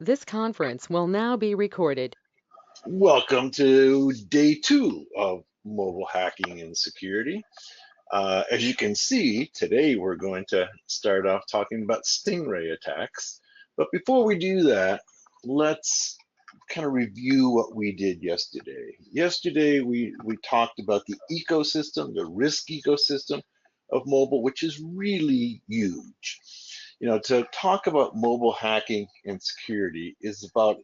This conference will now be recorded. Welcome to day 2 of mobile hacking and security. As you can see, today we're going to start off talking about Stingray attacks. But before we do that, let's kind of review what we did yesterday. Yesterday, we talked about the ecosystem, the risk ecosystem of mobile, which is really huge. To talk about mobile hacking and security is about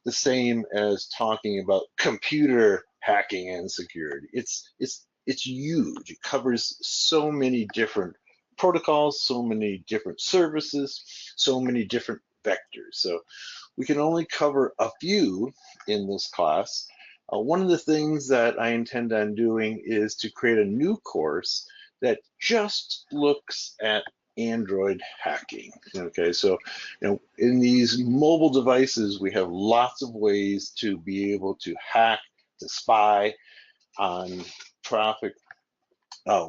the same as talking about computer hacking and security. It's huge. It covers so many different protocols, so many different services, so many different vectors. So we can only cover a few in this class. One of the things that I intend on doing is to create a new course that just looks at Android hacking. Okay, so in these mobile devices, we have lots of ways to be able to hack, to spy on traffic.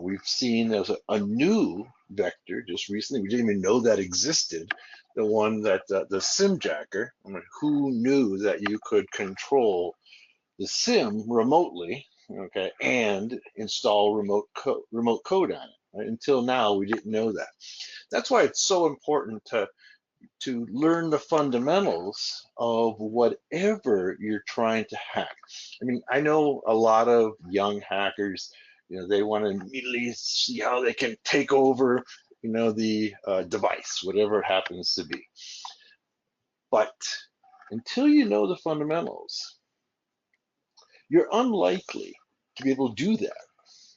We've seen there's a new vector just recently. We didn't even know that existed. The one that the SIM jacker. I mean, who knew that you could control the SIM remotely, okay, and install remote code on it. Right? Until now, we didn't know that. That's why it's so important to learn the fundamentals of whatever you're trying to hack. I mean, I know a lot of young hackers, they want to immediately see how they can take over, the device, whatever it happens to be. But until you know the fundamentals, you're unlikely to be able to do that,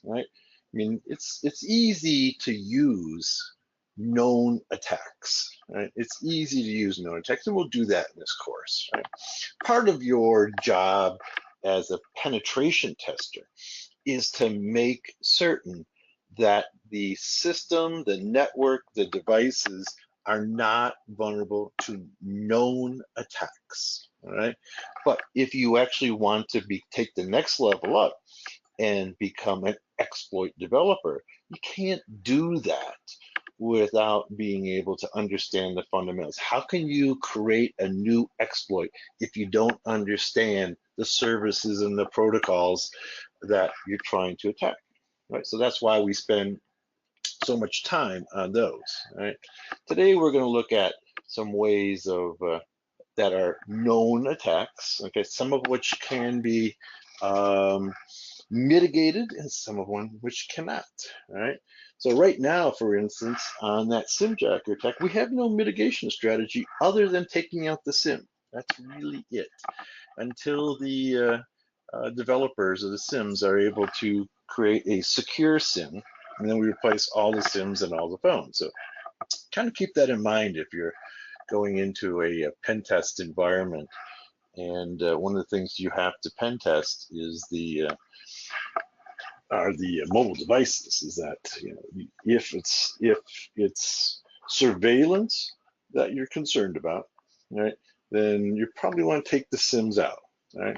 right? I mean, it's easy to use known attacks, right? It's easy to use known attacks, and we'll do that in this course, right? Part of your job as a penetration tester is to make certain that the system, the network, the devices are not vulnerable to known attacks, all right? But if you actually want to take the next level up and become an exploit developer, you can't do that without being able to understand the fundamentals. How can you create a new exploit if you don't understand the services and the protocols that you're trying to attack? Right. So that's why we spend so much time on those. Right. Today we're going to look at some ways of that are known attacks. Okay, some of which can be um, mitigated and some of one which cannot. All right. So right now, for instance, on that SIM jacker attack, we have no mitigation strategy other than taking out the SIM. That's really it. Until the developers of the SIMs are able to create a secure SIM, and then we replace all the SIMs and all the phones. So kind of keep that in mind if you're going into a pen test environment. And one of the things you have to pen test is the are the mobile devices. Is that if it's surveillance that you're concerned about, right? Then you probably want to take the SIMs out, right?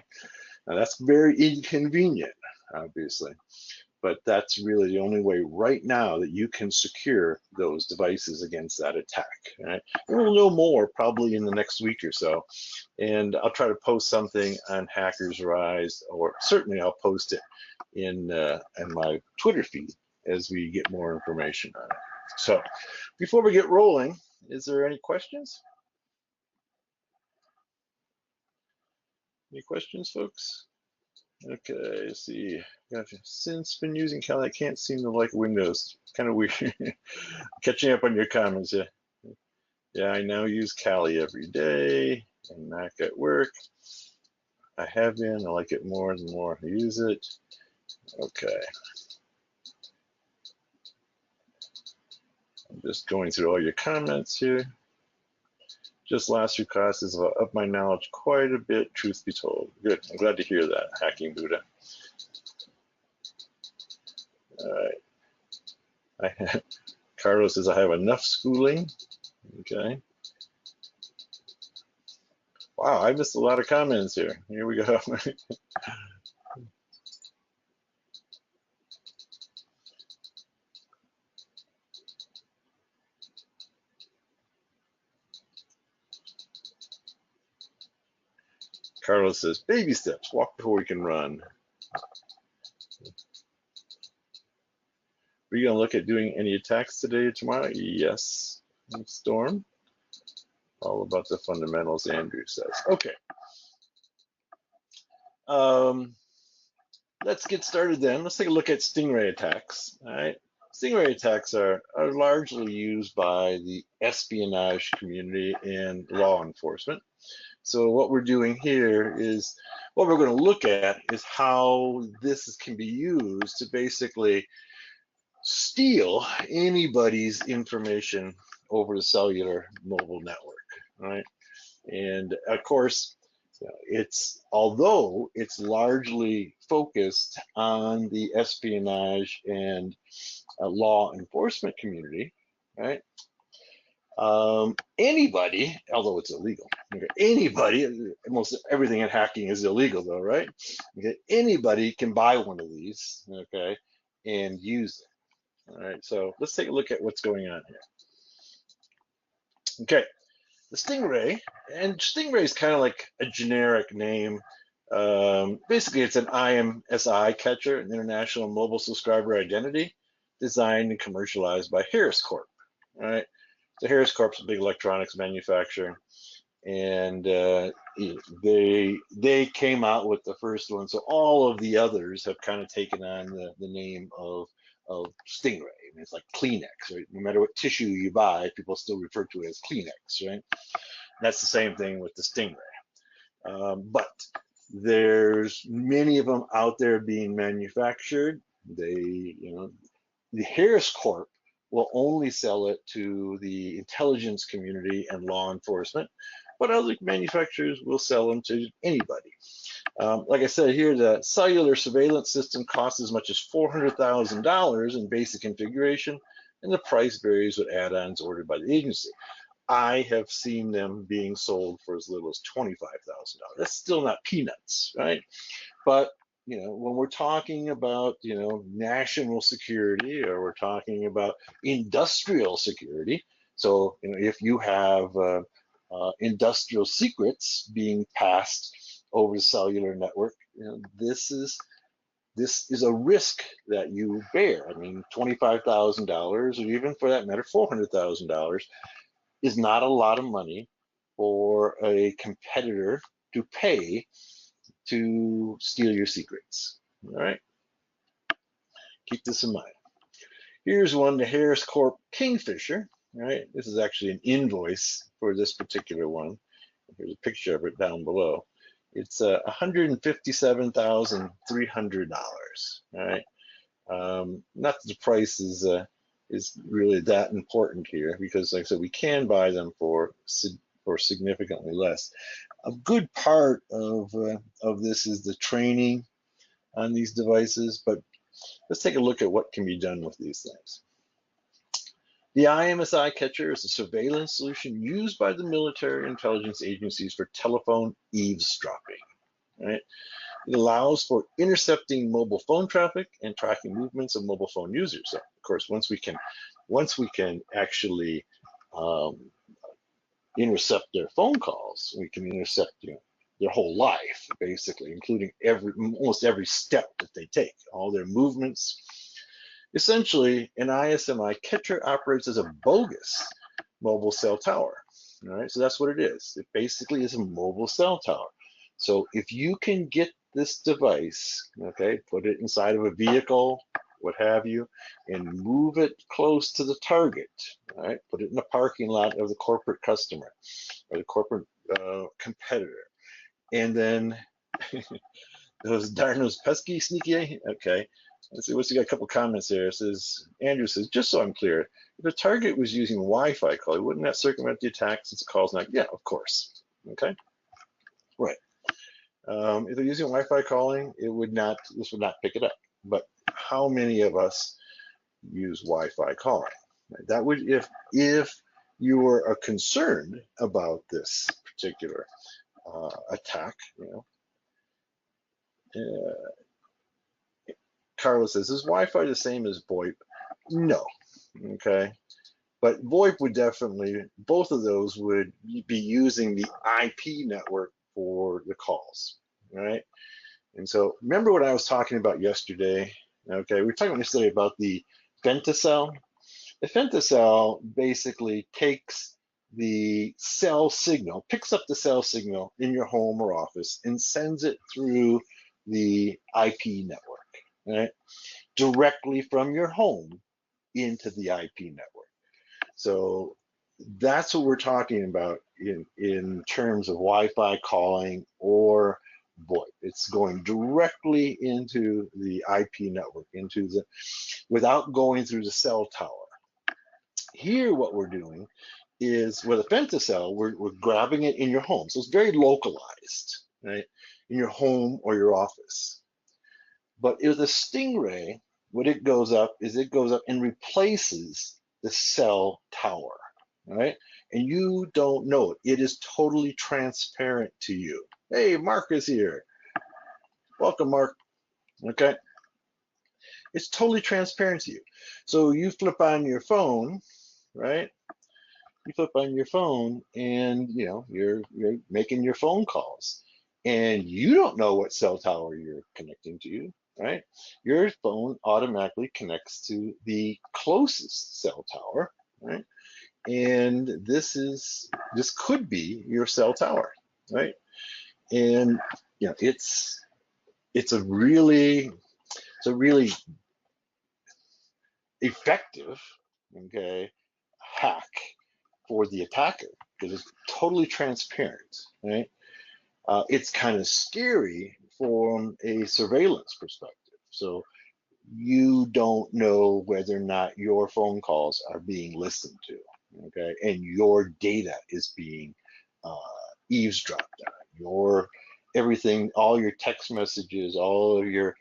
Now that's very inconvenient, obviously, but that's really the only way right now that you can secure those devices against that attack. Right? And we'll know more probably in the next week or so, and I'll try to post something on Hackers Rise, or certainly I'll post it in my Twitter feed as we get more information on it. So, before we get rolling, is there any questions? Any questions, folks? Okay, let's see. Gotcha. Since been using Kali, I can't seem to like Windows. Kind of weird. Catching up on your comments, yeah. Yeah, I now use Kali every day and Mac at work. I have been. I like it more the more I use it. Okay. I'm just going through all your comments here. Just last few classes have upped my knowledge quite a bit, truth be told. Good. I'm glad to hear that, Hacking Buddha. All right. Carlos says I have enough schooling. Okay. Wow, I missed a lot of comments here. Here we go. Carlos says, baby steps, walk before we can run. Are you going to look at doing any attacks today or tomorrow? Yes. Storm. All about the fundamentals, Andrew says. Okay. Let's get started then. Let's take a look at stingray attacks. All right. Stingray attacks are largely used by the espionage community and law enforcement. So what we're doing here is, what we're going to look at is how this can be used to basically steal anybody's information over the cellular mobile network, right? And of course, although it's largely focused on the espionage and law enforcement community, right? Anybody, although it's illegal, okay, anybody, almost everything in hacking is illegal though, right? Okay, anybody can buy one of these, okay, and use it. All right, so let's take a look at what's going on here. Okay, the Stingray, and Stingray is kind of like a generic name. Basically, it's an IMSI catcher, an International Mobile Subscriber Identity, designed and commercialized by Harris Corp. All right, so Harris Corp's a big electronics manufacturer, and they came out with the first one. So all of the others have kind of taken on the name of Stingray. I mean, it's like Kleenex, right? No matter what tissue you buy, people still refer to it as Kleenex, right? That's the same thing with the Stingray. But there's many of them out there being manufactured. The Harris Corp will only sell it to the intelligence community and law enforcement, but other manufacturers will sell them to anybody. Like I said here, the cellular surveillance system costs as much as $400,000 in basic configuration, and the price varies with add-ons ordered by the agency. I have seen them being sold for as little as $25,000. That's still not peanuts, right? But when we're talking about national security, or we're talking about industrial security, so if you have industrial secrets being passed over the cellular network, this is a risk that you bear. I mean, $25,000, or even for that matter, $400,000, is not a lot of money for a competitor to pay to steal your secrets. All right, keep this in mind. Here's one, the Harris Corp Kingfisher. All right, this is actually an invoice for this particular one. Here's a picture of it down below. It's $157,300. All right, not that the price is really that important here, because like I said, we can buy them for significantly less. A good part of this is the training on these devices, but let's take a look at what can be done with these things. The IMSI catcher is a surveillance solution used by the military intelligence agencies for telephone eavesdropping. Right? It allows for intercepting mobile phone traffic and tracking movements of mobile phone users. So, of course, once we can actually intercept their phone calls, we can intercept their whole life, basically, including almost every step that they take, all their movements. Essentially, an IMSI catcher operates as a bogus mobile cell tower. All right, so that's what it is. It basically is a mobile cell tower. So if you can get this device, okay, put it inside of a vehicle, what have you, and move it close to the target, all right, put it in the parking lot of the corporate customer or the corporate competitor, and then those darn those pesky sneaky, okay. Let's see, what's, we got a couple comments here. It says, Andrew says, just so I'm clear, if a target was using Wi-Fi calling, wouldn't that circumvent the attack since the call's not? Yeah, of course. Okay, right. If they're using Wi-Fi calling, this would not pick it up. But how many of us use Wi-Fi calling? That would, if you were concerned about this particular attack, Carlos says, is Wi-Fi the same as VoIP? No, okay. But VoIP would definitely, both of those would be using the IP network for the calls, right? And so remember what I was talking about yesterday? Okay, we were talking yesterday about the femtocell. The femtocell basically takes the cell signal, picks up the cell signal in your home or office and sends it through the IP network, right? Directly from your home into the IP network. So that's what we're talking about in terms of Wi-Fi calling or VoIP. It's going directly into the IP network, without going through the cell tower. Here, what we're doing is with a femtocell, we're grabbing it in your home. So it's very localized, right? In your home or your office. But with a Stingray, what it goes up and replaces the cell tower, right? And you don't know it. It is totally transparent to you. Hey, Mark is here. Welcome, Mark. Okay. It's totally transparent to you. So you flip on your phone, right? You flip on your phone and you're making your phone calls and you don't know what cell tower you're connecting to, right? Your phone automatically connects to the closest cell tower, right? And this could be your cell tower, right? And it's a really effective, okay, hack for the attacker because it's totally transparent, right? It's kind of scary from a surveillance perspective. So you don't know whether or not your phone calls are being listened to, okay, and your data is being eavesdropped on. Your everything, all your text messages, all of your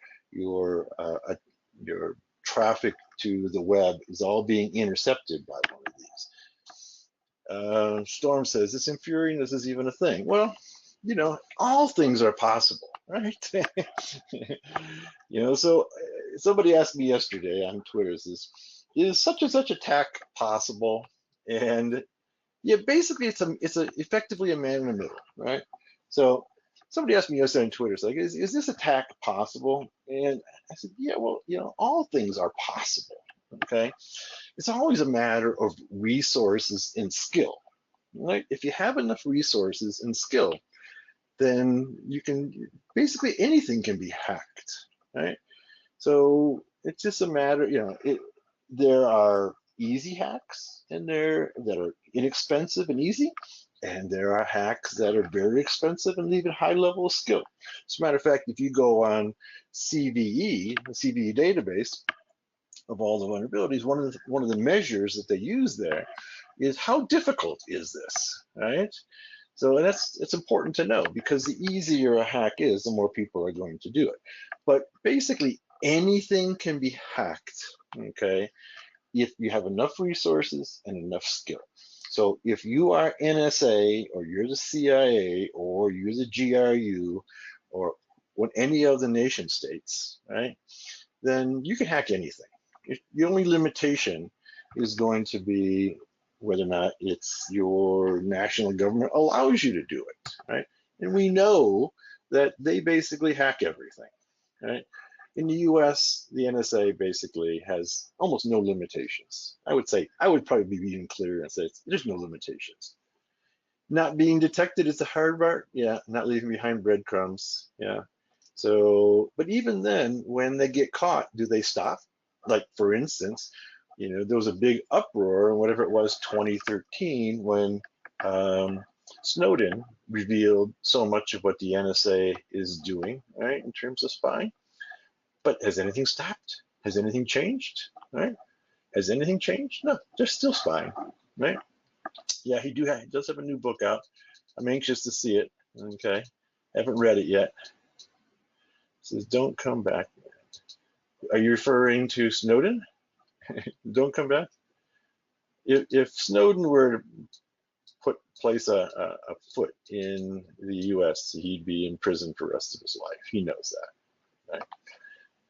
traffic to the web is all being intercepted by one of these. Storm says, it's infuriating this is even a thing. Well, all things are possible, right? So somebody asked me yesterday on Twitter, is such and such attack possible? And yeah, basically it's effectively a man in the middle, right? So somebody asked me yesterday on Twitter, it's like, is this attack possible? And I said, yeah, well, all things are possible, okay? It's always a matter of resources and skill, right? If you have enough resources and skill, then you can basically anything can be hacked, right? So it's just a matter, there are easy hacks in there that are inexpensive and easy, and there are hacks that are very expensive and even high level of skill. As a matter of fact, if you go on CVE, the CVE database of all the vulnerabilities, one of the measures that they use there is how difficult is this, right? So it's important to know because the easier a hack is, the more people are going to do it. But basically anything can be hacked, okay, if you have enough resources and enough skill. So if you are NSA or you're the CIA or you're the GRU or any of the nation states, right, then you can hack anything. The only limitation is going to be whether or not it's your national government allows you to do it, right? And we know that they basically hack everything, right? In the US, the NSA basically has almost no limitations. I would probably be even clearer and say there's no limitations. Not being detected is the hard part, yeah, not leaving behind breadcrumbs, yeah. So, but even then, when they get caught, do they stop? Like, for instance, there was a big uproar, whatever it was, 2013, when Snowden revealed so much of what the NSA is doing, right, in terms of spying. But has anything stopped? Has anything changed, right? Has anything changed? No, they're still spying, right? Yeah, he does have a new book out. I'm anxious to see it, okay? Haven't read it yet. It says, don't come back. Are you referring to Snowden? Don't come back? If Snowden were to place a foot in the US, he'd be in prison for the rest of his life. He knows that, right?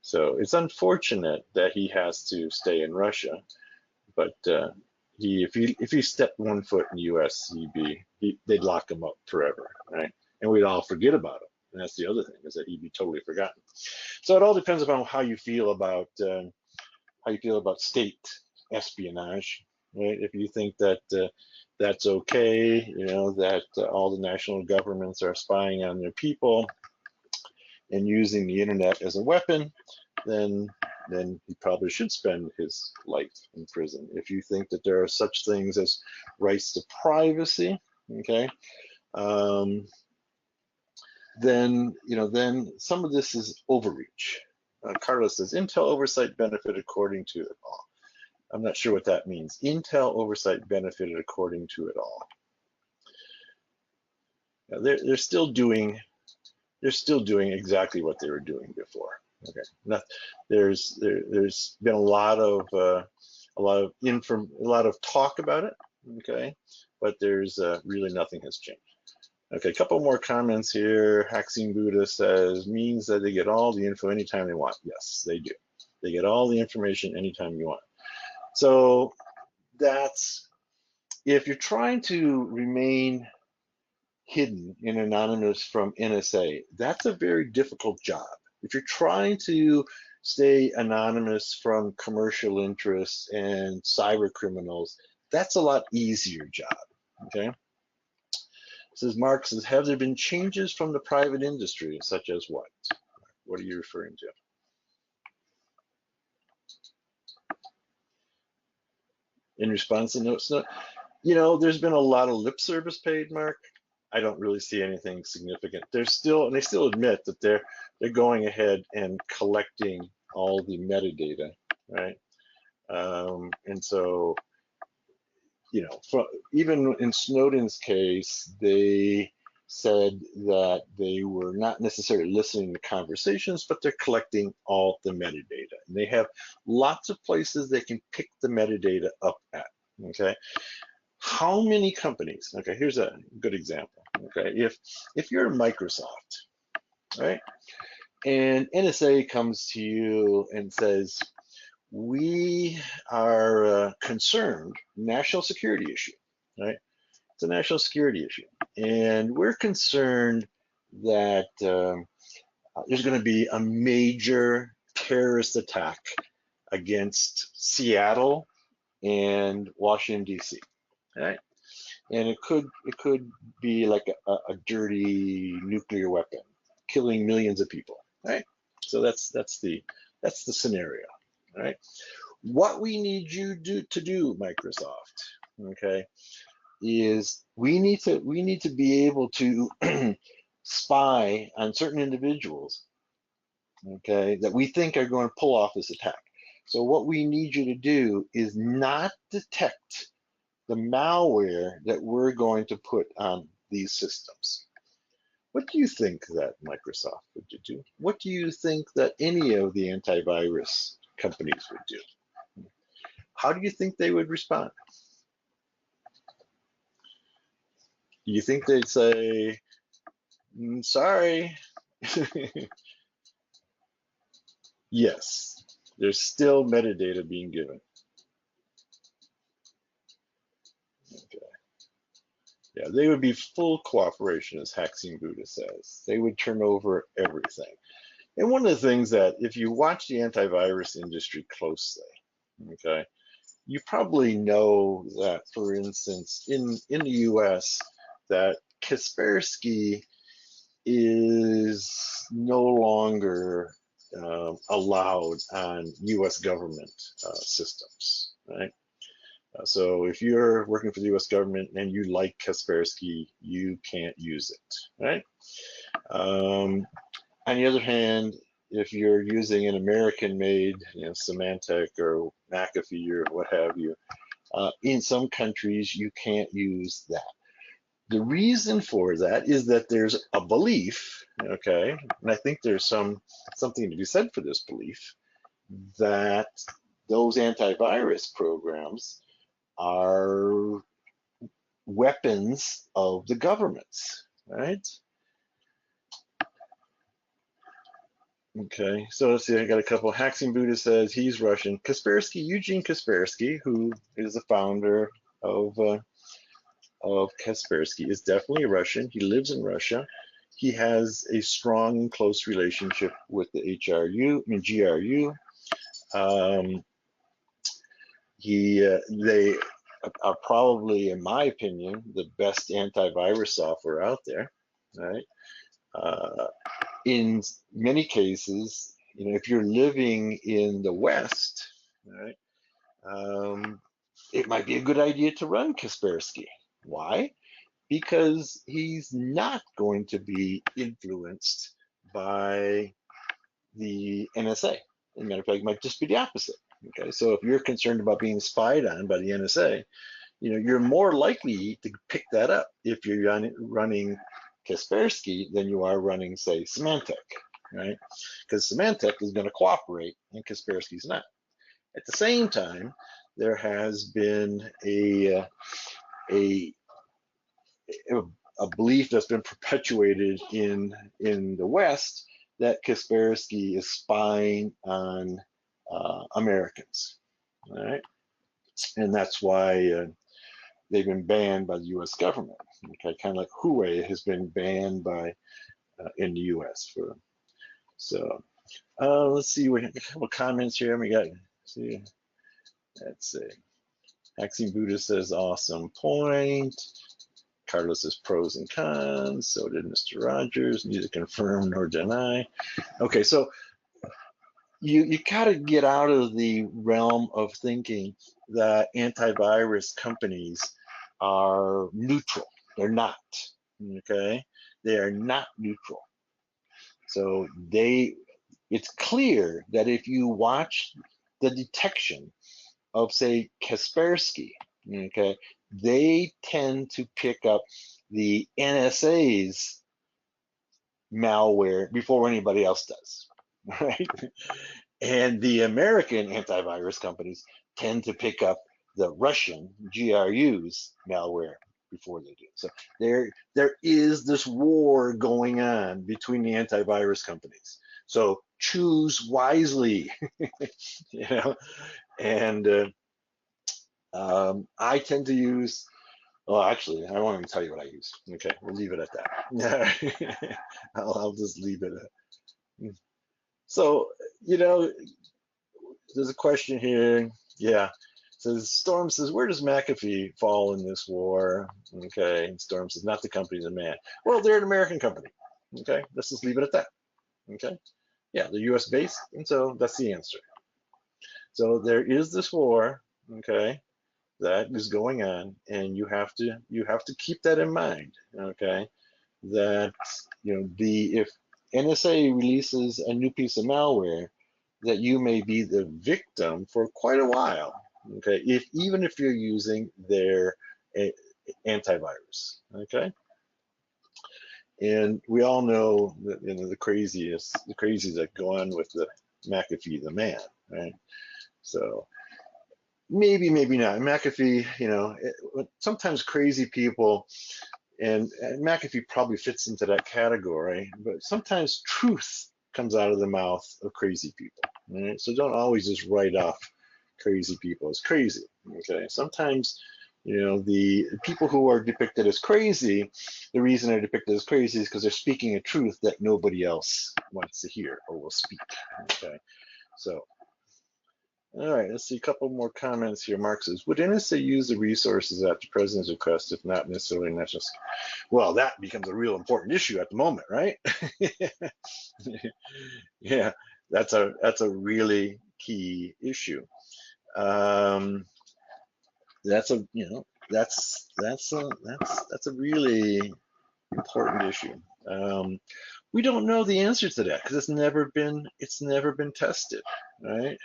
So it's unfortunate that he has to stay in Russia, but if he stepped one foot in the US, they'd lock him up forever, right? and we'd all forget about him. And that's the other thing, is that he'd be totally forgotten. So it all depends upon how you feel about state espionage, right? If you think that that's okay, that all the national governments are spying on their people and using the internet as a weapon, then he probably should spend his life in prison. If you think that there are such things as rights to privacy, okay, then some of this is overreach. Carlos says Intel oversight benefited according to it all. I'm not sure what that means. Intel oversight benefited according to it all. Now, they're still doing exactly what they were doing before. Okay, there's been a lot of talk about it. Okay, but there's really nothing has changed. Okay, a couple more comments here. Haxing Buddha says, means that they get all the info anytime they want. Yes, they do. They get all the information anytime you want. So that's, if you're trying to remain hidden and anonymous from NSA, that's a very difficult job. If you're trying to stay anonymous from commercial interests and cyber criminals, that's a lot easier job, okay? Says Mark says, have there been changes from the private industry, such as what? What are you referring to? In response to notes, there's been a lot of lip service paid, Mark. I don't really see anything significant. They still admit that they're going ahead and collecting all the metadata, right? And so, even in Snowden's case, they said that they were not necessarily listening to conversations, but they're collecting all the metadata. And they have lots of places they can pick the metadata up at, okay? How many companies, okay, here's a good example, okay? If you're Microsoft, right, and NSA comes to you and says, we are concerned, national security issue, right? It's a national security issue. And we're concerned that there's going to be a major terrorist attack against Seattle and Washington, D.C., right? And it could be like a dirty nuclear weapon, killing millions of people, right? So that's the scenario. All right. What we need you to do, Microsoft, okay, is we need to be able to spy on certain individuals, okay, that we think are going to pull off this attack. So what we need you to do is not detect the malware that we're going to put on these systems. What do you think that Microsoft would do? What do you think that any of the antivirus companies would do? How do you think they would respond? Do you think they'd say, sorry? Yes, there's still metadata being given. Okay. Yeah, they would be full cooperation, as Haxing Buddha says. They would turn over everything. And one of the things that, if you watch the antivirus industry closely, okay, you probably know that, for instance, in the US, that Kaspersky is no longer allowed on US government systems, right? So if you're working for the US government and you like Kaspersky, you can't use it, right? On the other hand, if you're using an American-made, Symantec or McAfee or what have you, in some countries you can't use that. The reason for that is that there's a belief, okay, and I think there's something to be said for this belief, that those antivirus programs are weapons of the governments, right? Okay, so let's see, I got a couple. Haxing Buddha says he's Russian. Kaspersky, Eugene Kaspersky, who is the founder of Kaspersky, is definitely Russian. He lives in Russia. he has a strong and close relationship with the GRU. They are probably, in my opinion, the best antivirus software out there, right? In many cases, if you're living in the West, right, it might be a good idea to run Kaspersky. Why? Because he's not going to be influenced by the NSA. As a matter of fact, it might just be the opposite. Okay, so if you're concerned about being spied on by the NSA, you're more likely to pick that up if you're running Kaspersky than you are running, say, Symantec, right? Because Symantec is going to cooperate and Kaspersky's not. At the same time, there has been a belief that's been perpetuated in the West that Kaspersky is spying on Americans, all right? And that's why they've been banned by the U.S. government. Okay, kind of like Huawei has been banned by in the U.S. for. So let's see, we have a couple comments here. We got, see, let's see. Maxine Buddha says, awesome point. Carlos says pros and cons. So did Mr. Rogers. Neither confirm nor deny. Okay, so you got to get out of the realm of thinking that antivirus companies are neutral. They're not. Okay, they are not neutral. So it's clear that if you watch the detection of, say, Kaspersky, okay, they tend to pick up the NSA's malware before anybody else does, right? And the American antivirus companies tend to pick up the Russian GRU's malware before they do. So there is this war going on between the antivirus companies. So choose wisely, And I tend to use. Well, actually, I won't even tell you what I use. Okay, we'll leave it at that. I'll just leave it at. So, there's a question here. Yeah. Says Storm says, where does McAfee fall in this war? Okay. And Storm says, not the company, the man. Well, they're an American company. Okay. Let's just leave it at that. Okay. Yeah, they're US based, and so that's the answer. So there is this war, okay, that is going on, and you have to keep that in mind, okay? That if NSA releases a new piece of malware, that you may be the victim for quite a while, okay? Even if you're using their antivirus, okay? And we all know that the crazies that go on with the McAfee, the man, right? So maybe not. McAfee, sometimes crazy people, and McAfee probably fits into that category, but sometimes truth comes out of the mouth of crazy people, right? So don't always just write off crazy people as crazy, okay? Sometimes, the people who are depicted as crazy, the reason they're depicted as crazy is because they're speaking a truth that nobody else wants to hear or will speak, okay? So, all right, let's see a couple more comments here. Mark says, would NSA use the resources at the president's request, if not necessarily national security? Well, that becomes a real important issue at the moment, right? Yeah, that's a really key issue. That's a really important issue. We don't know the answer to that because it's never been tested, right?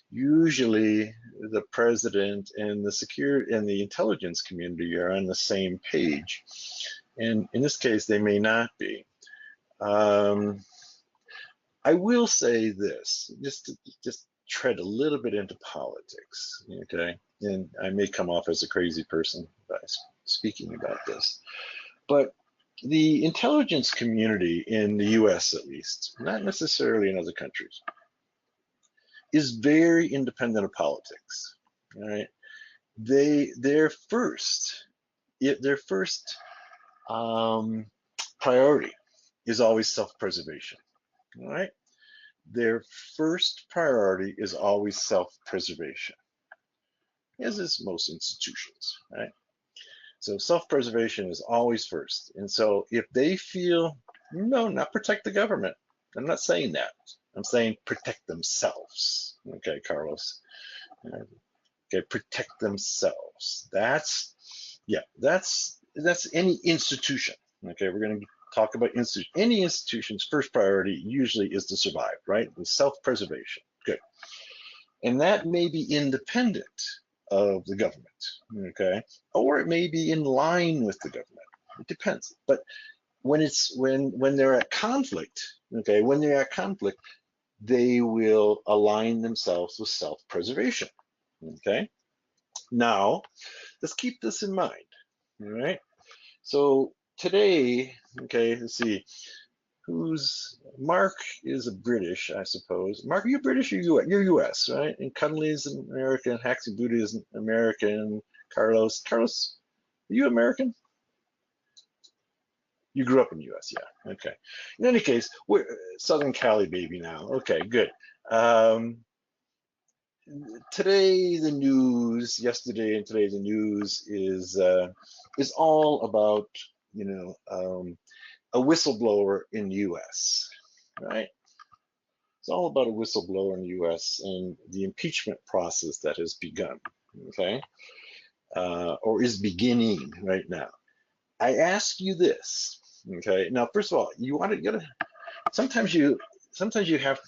Usually the president and the security and the intelligence community are on the same page, and in this case they may not be. I will say this, just tread a little bit into politics, okay? And I may come off as a crazy person by speaking about this, but the intelligence community in the US, at least, not necessarily in other countries, is very independent of politics. All right, their first priority is always self-preservation. All right. Their first priority is always self-preservation, as is most institutions, right? So self-preservation is always first. And so if they feel, no, not protect the government. I'm not saying that. I'm saying protect themselves. Okay, Carlos. Okay, protect themselves. That's any institution. Okay, we're going to talk about any institution's first priority usually is to survive, right? The self-preservation. Good. And that may be independent of the government, okay? Or it may be in line with the government. It depends. But when they're at conflict, okay, when they're at conflict, they will align themselves with self-preservation. Okay. Now, let's keep this in mind. All right. So today, okay, let's see. Mark is a British, I suppose. Mark, are you British or US? You're US, right? And Cunley is American, Haxi Buddha is American, Carlos, are you American? You grew up in the US, yeah. Okay. In any case, we're Southern Cali baby now. Okay, good. Today the news, yesterday and today the news is all about, a whistleblower in the US, right? It's all about a whistleblower in the US and the impeachment process that has begun, okay? Or is beginning right now. I ask you this, okay? Now, first of all, you gotta, sometimes you have,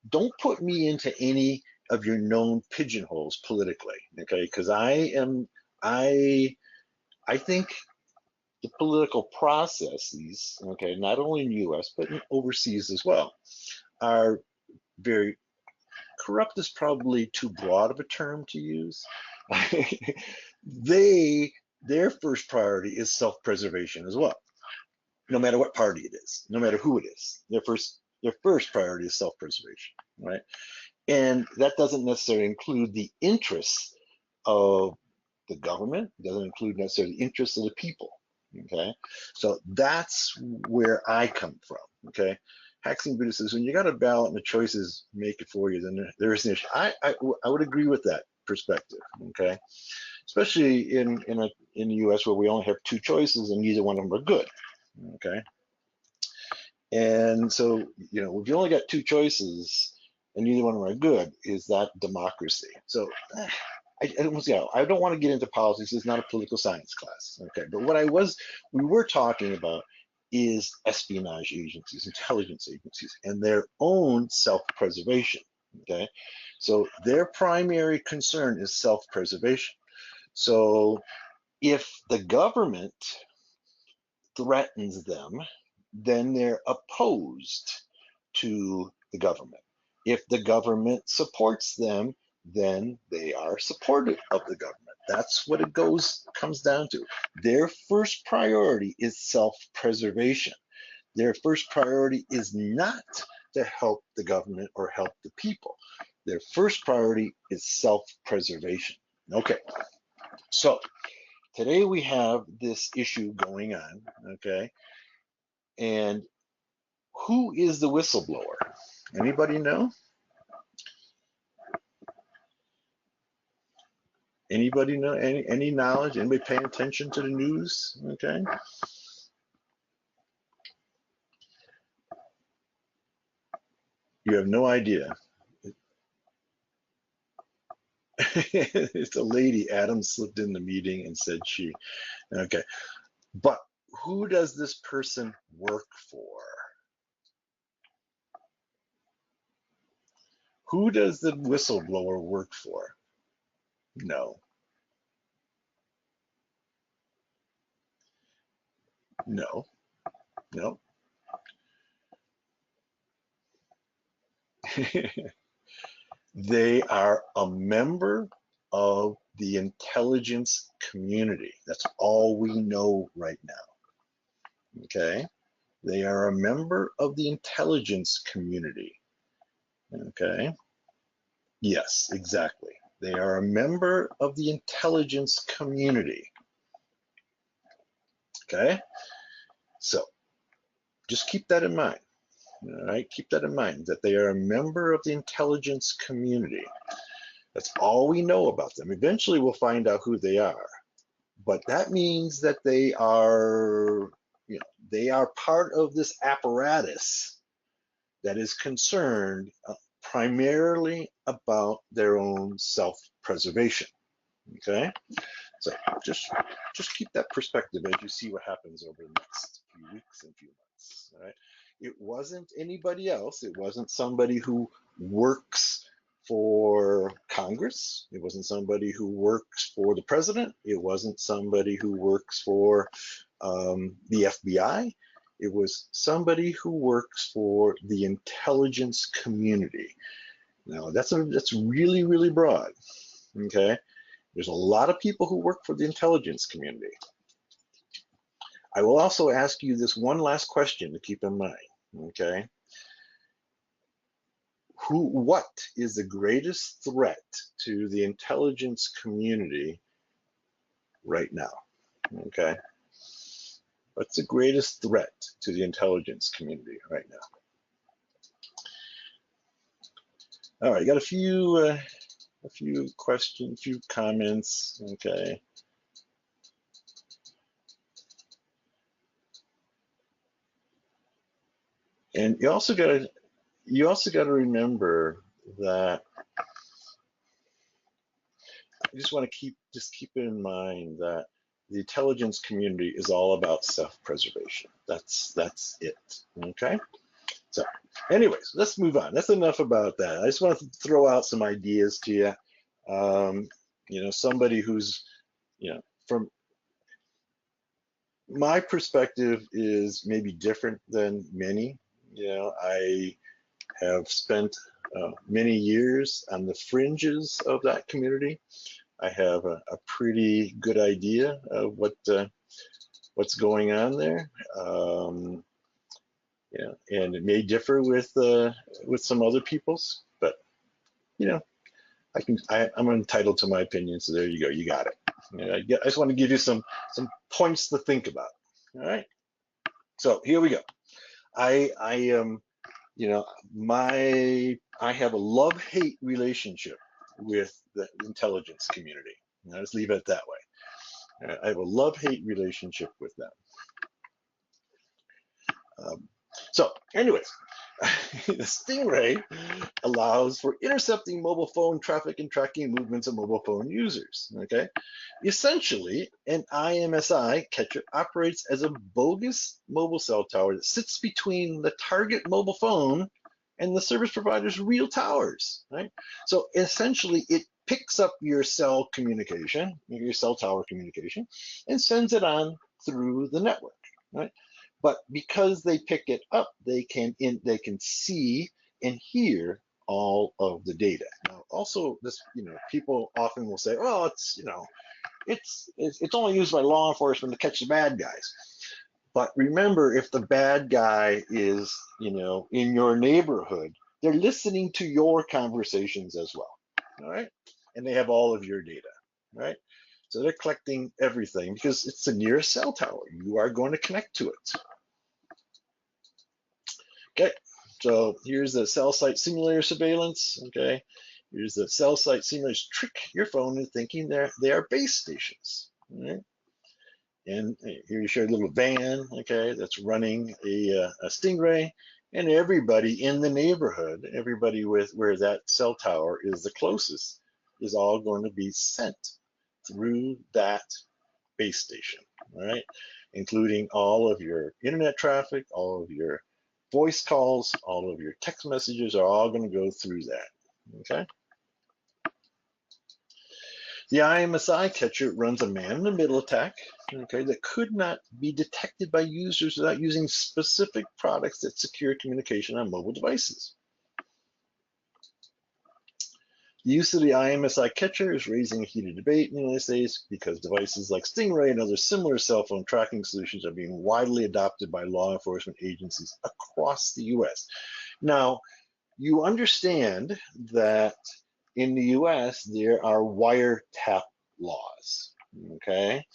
don't put me into any of your known pigeonholes politically, okay? Because I think the political processes, okay, not only in the US, but overseas as well, are very corrupt is probably too broad of a term to use. Their first priority is self-preservation as well. No matter what party it is, no matter who it is, their first priority is self-preservation, right? And that doesn't necessarily include the interests of the government. It doesn't include necessarily the interests of the people. Okay, so that's where I come from. Okay, Haxing Buddha says when you got a ballot and the choices make it for you, then there is an issue. I would agree with that perspective. Okay, especially in the U.S. where we only have two choices and neither one of them are good. Okay, and so if you only got two choices and neither one of them are good, is that democracy? So I don't want to get into politics. It's not a political science class. Okay, but we were talking about is espionage agencies, intelligence agencies, and their own self-preservation. Okay, so their primary concern is self-preservation. So if the government threatens them, then they're opposed to the government. If the government supports them, then they are supportive of the government. That's what it comes down to. Their first priority is self-preservation. Their first priority is not to help the government or help the people. Their first priority is self-preservation. Okay, so today we have this issue going on, okay? And who is the whistleblower? Anybody know? Anybody know? Any knowledge? Anybody paying attention to the news? Okay. You have no idea. It's a lady. Adam slipped in the meeting and said she. Okay. But who does this person work for? Who does the whistleblower work for? No. No. No. They are a member of the intelligence community. That's all we know right now. Okay. They are a member of the intelligence community. Okay. Yes, exactly. They are a member of the intelligence community. Okay. So just keep that in mind. All right, keep that in mind, that they are a member of the intelligence community. That's all we know about them. Eventually we'll find out who they are, but that means that they are, they are part of this apparatus that is concerned primarily about their own self-preservation. Okay, so just keep that perspective as you see what happens over the next few weeks and few months. All right, it wasn't anybody else. It wasn't somebody who works for Congress. It wasn't somebody who works for the president. It wasn't somebody who works for the FBI. It was somebody who works for the intelligence community. Now that's really, really broad. Okay, there's a lot of people who work for the intelligence community. I will also ask you this one last question to keep in mind. Okay, what is the greatest threat to the intelligence community right now? Okay, what's the greatest threat to the intelligence community right now? All right, got a few questions, a few comments. Okay. And you also got to remember that you just want to keep it in mind that the intelligence community is all about self-preservation. That's it. Okay. So, anyways, let's move on. That's enough about that. I just wanted to throw out some ideas to you. Somebody who's, from my perspective is maybe different than many. I have spent many years on the fringes of that community. I have a pretty good idea of what's going on there. And it may differ with some other people's, but I'm entitled to my opinion. So there you go, you got it. I just want to give you some points to think about. All right. So here we go. I have a love-hate relationship with the intelligence community. I'll just leave it that way. I have a love-hate relationship with them. So anyways, the Stingray allows for intercepting mobile phone traffic and tracking movements of mobile phone users. Okay, essentially, an IMSI catcher operates as a bogus mobile cell tower that sits between the target mobile phone and the service provider's real towers. Right. So essentially, it picks up your cell communication, your cell tower communication, and sends it on through the network. Right. But because they pick it up, they can see and hear all of the data. Now, also, people often will say, "Oh, it's only used by law enforcement to catch the bad guys." But remember, if the bad guy is, in your neighborhood, they're listening to your conversations as well. All right, and they have all of your data. Right. So they're collecting everything because it's the nearest cell tower. You are going to connect to it. Okay, so here's the cell site simulator surveillance. Okay, here's the cell site simulators trick your phone into thinking they are base stations. Right? And here you show a little van, okay, that's running a Stingray, and everybody in the neighborhood, everybody with where that cell tower is the closest, is all going to be sent through that base station, all right, including all of your internet traffic, all of your voice calls, all of your text messages are all going to go through that, okay? The IMSI catcher runs a man-in-the-middle attack, okay, that could not be detected by users without using specific products that secure communication on mobile devices. The use of the IMSI catcher is raising a heated debate in the United States because devices like Stingray and other similar cell phone tracking solutions are being widely adopted by law enforcement agencies across the US. Now, you understand that in the US, there are wiretap laws, okay?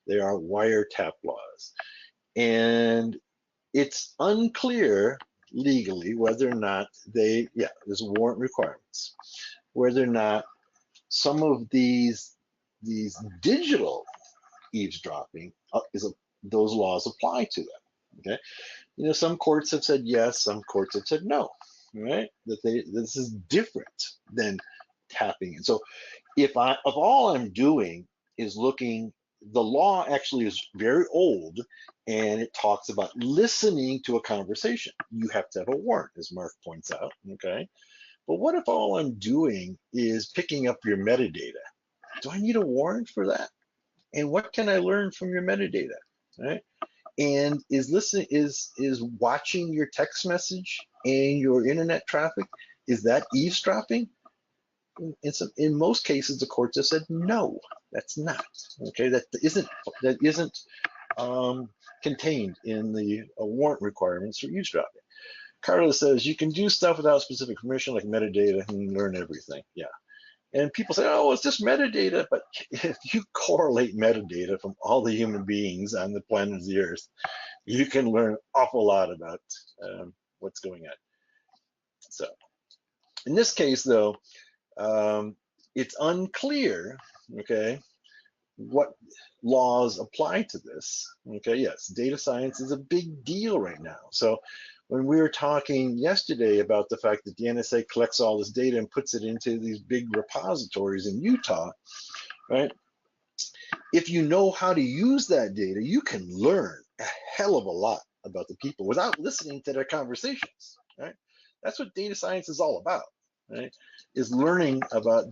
There are wiretap laws. And it's unclear legally whether or not there's warrant requirements, whether or not some of these digital eavesdropping those laws apply to them. Okay, some courts have said yes, some courts have said no. Right, this is different than tapping. And so if all I'm doing is looking, the law actually is very old, and it talks about listening to a conversation. You have to have a warrant, as Mark points out. Okay, but what if all I'm doing is picking up your metadata? Do I need a warrant for that? And what can I learn from your metadata? Right? And is watching your text message and your internet traffic, is that eavesdropping? In most cases, the courts have said no, that's not. Okay, that isn't contained in the warrant requirements for eavesdropping. Carlos says you can do stuff without specific permission, like metadata, and learn everything. Yeah. And people say, oh, it's just metadata. But if you correlate metadata from all the human beings on the planet of the Earth, you can learn an awful lot about what's going on. So in this case, though, it's unclear, okay, what laws apply to this. Okay, yes, data science is a big deal right now. So when we were talking yesterday about the fact that the NSA collects all this data and puts it into these big repositories in Utah, right? If you know how to use that data, you can learn a hell of a lot about the people without listening to their conversations, right? That's what data science is all about, right? Is learning about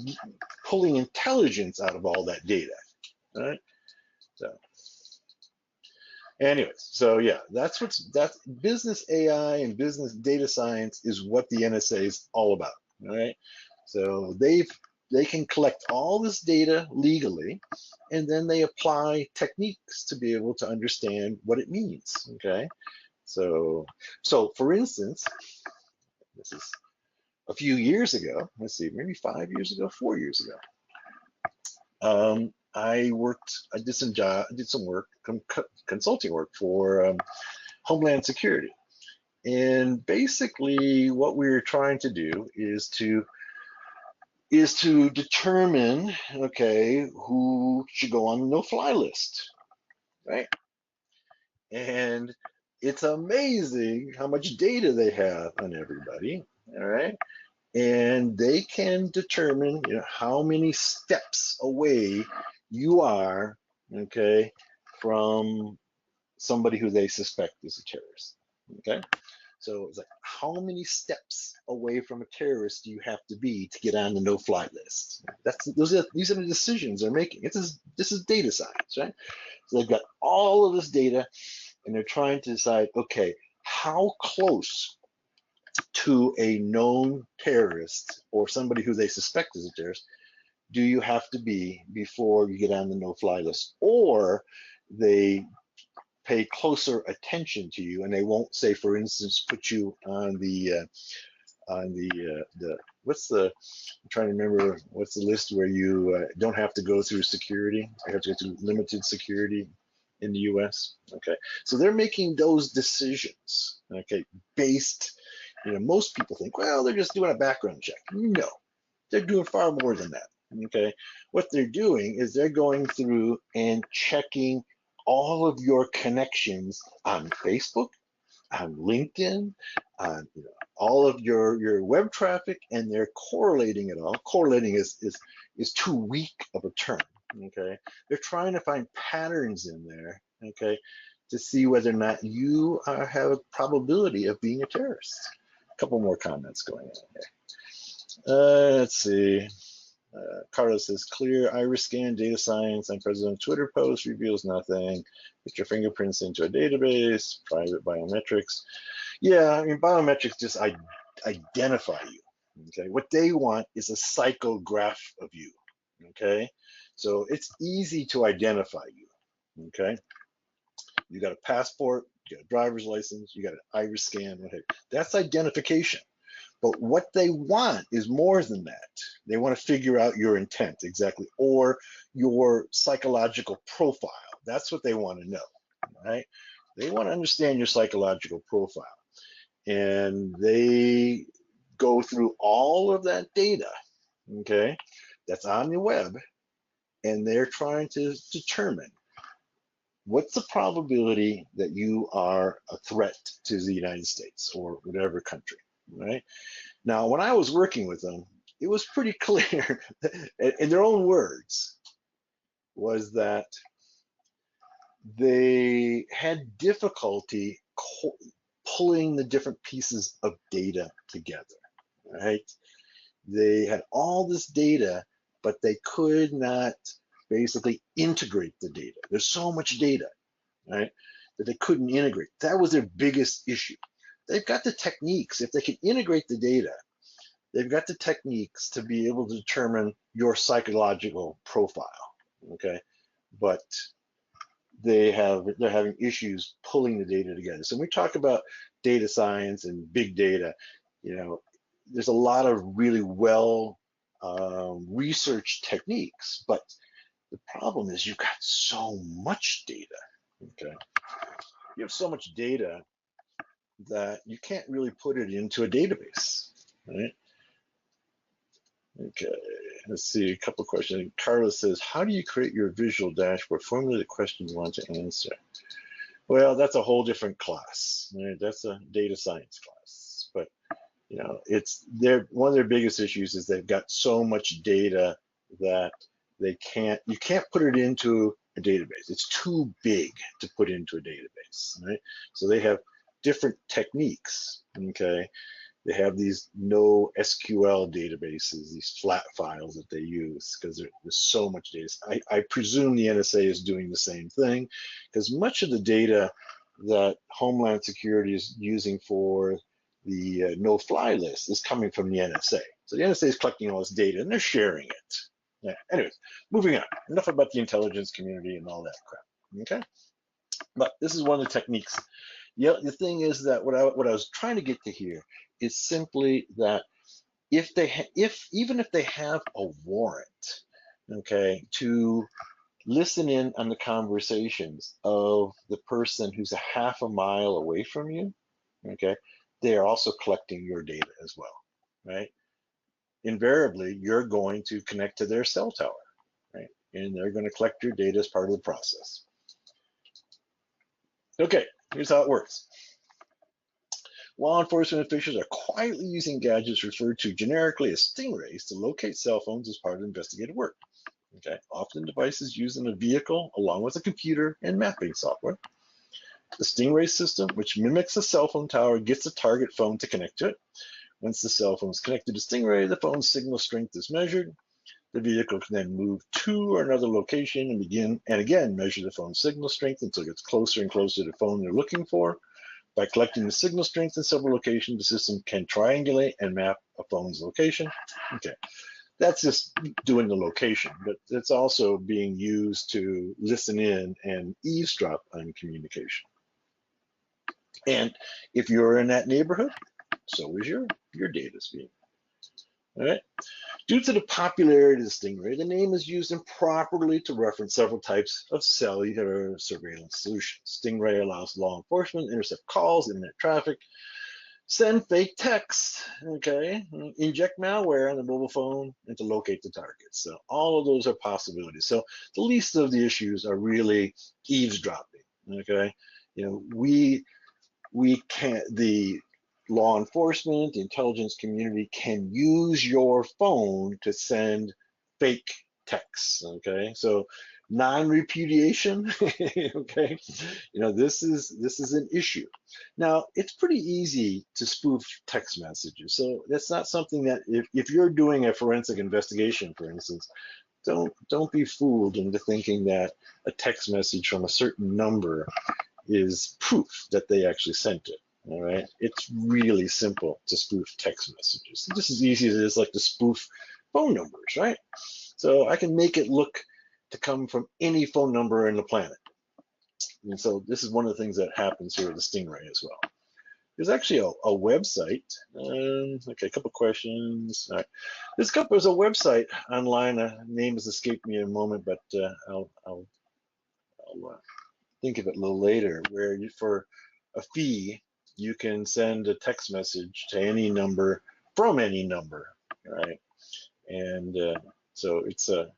pulling intelligence out of all that data, right? So anyways, so yeah, that's business AI and business data science is what the NSA is all about, right? So they can collect all this data legally, and then they apply techniques to be able to understand what it means, okay? So for instance, this is a few years ago, let's see, maybe 5 years ago, 4 years ago, I did some work, consulting work for Homeland Security. And basically what we were trying to do is to determine, okay, who should go on the no-fly list, right? And it's amazing how much data they have on everybody, all right? And they can determine, how many steps away you are, okay, from somebody who they suspect is a terrorist, okay? So it's like, how many steps away from a terrorist do you have to be to get on the no-fly list? These are the decisions they're making. This is data science, right? So they've got all of this data, and they're trying to decide, okay, how close to a known terrorist or somebody who they suspect is a terrorist do you have to be before you get on the no-fly list? Or they pay closer attention to you, and they won't say, for instance, put you on the I'm trying to remember what's the list where you don't have to go through security. You have to go through limited security in the U.S. Okay, so they're making those decisions. Okay, based, most people think, well, they're just doing a background check. No, they're doing far more than that. Okay, what they're doing is they're going through and checking all of your connections on Facebook, on LinkedIn, on all of your web traffic, and they're correlating it all. Correlating is too weak of a term. Okay, they're trying to find patterns in there. Okay, to see whether or not you have a probability of being a terrorist. A couple more comments going on here. Let's see. Carlos says, clear iris scan data science on President's Twitter post reveals nothing. Put your fingerprints into a database, private biometrics. Yeah, I mean, biometrics just identify you. Okay, what they want is a psychograph of you. Okay, so it's easy to identify you. Okay, you got a passport, you got a driver's license, you got an iris scan, whatever. That's identification. But what they want is more than that. They want to figure out your intent exactly, or your psychological profile. That's what they want to know, right? They want to understand your psychological profile. And they go through all of that data, okay, that's on the web, and they're trying to determine what's the probability that you are a threat to the United States or whatever country, right? Now, when I was working with them, it was pretty clear, in their own words, was that they had difficulty pulling the different pieces of data together, right? They had all this data, but they could not basically integrate the data. There's so much data, right, that they couldn't integrate. That was their biggest issue. They've got the techniques. If they can integrate the data, they've got the techniques to be able to determine your psychological profile, okay? But they're having issues pulling the data together. So when we talk about data science and big data, you know, there's a lot of really well researched techniques, but the problem is you've got so much data, okay? You have so much data that you can't really put it into a database, right? Okay, let's see, a couple of questions. Carlos says, how do you create your visual dashboard? Formulate the questions you want to answer. Well, that's a whole different class, right? That's a data science class. But you know, it's one of their biggest issues is they've got so much data that you can't put it into a database. It's too big to put into a database, right? So they have different techniques, okay? They have these NoSQL databases, these flat files that they use because there's so much data. I presume the NSA is doing the same thing because much of the data that Homeland Security is using for the no-fly list is coming from the NSA. So the NSA is collecting all this data and they're sharing it. Yeah. Anyways, moving on. Enough about the intelligence community and all that crap. Okay, but this is one of the techniques. Yeah, the thing is that what I was trying to get to here is simply that even if they have a warrant, okay, to listen in on the conversations of the person who's a half a mile away from you, okay, they are also collecting your data as well, right? Invariably, you're going to connect to their cell tower, right? And they're going to collect your data as part of the process. Okay, here's how it works. Law enforcement officials are quietly using gadgets referred to generically as stingrays to locate cell phones as part of investigative work. Okay, often devices used in a vehicle along with a computer and mapping software. The Stingray system, which mimics a cell phone tower, gets the target phone to connect to it. Once the cell phone is connected to Stingray, the phone's signal strength is measured. The vehicle can then move to another location and again measure the phone's signal strength until it gets closer and closer to the phone they're looking for. By collecting the signal strength in several locations, the system can triangulate and map a phone's location. Okay, that's just doing the location, but it's also being used to listen in and eavesdrop on communication. And if you're in that neighborhood, so is your data speed. All right. Due to the popularity of the Stingray, the name is used improperly to reference several types of cellular surveillance solutions. Stingray allows law enforcement to intercept calls, internet traffic, send fake texts, okay, inject malware on the mobile phone, and to locate the targets. So all of those are possibilities. So the least of the issues are really eavesdropping, okay? You know, we can't, the law enforcement, the intelligence community can use your phone to send fake texts, okay? So non-repudiation, okay? You know, this is an issue. Now, it's pretty easy to spoof text messages. So that's not something that if you're doing a forensic investigation, for instance, don't be fooled into thinking that a text message from a certain number is proof that they actually sent it. All right, it's really simple to spoof text messages. It's just as easy as it is like to spoof phone numbers, right? So I can make it look to come from any phone number in the planet. And so this is one of the things that happens here with the Stingray as well. There's actually a website. Okay, a couple questions. All right. There's a website online. Name has escaped me in a moment, but I'll think of it a little later, where for a fee, you can send a text message to any number from any number, right? And so it's a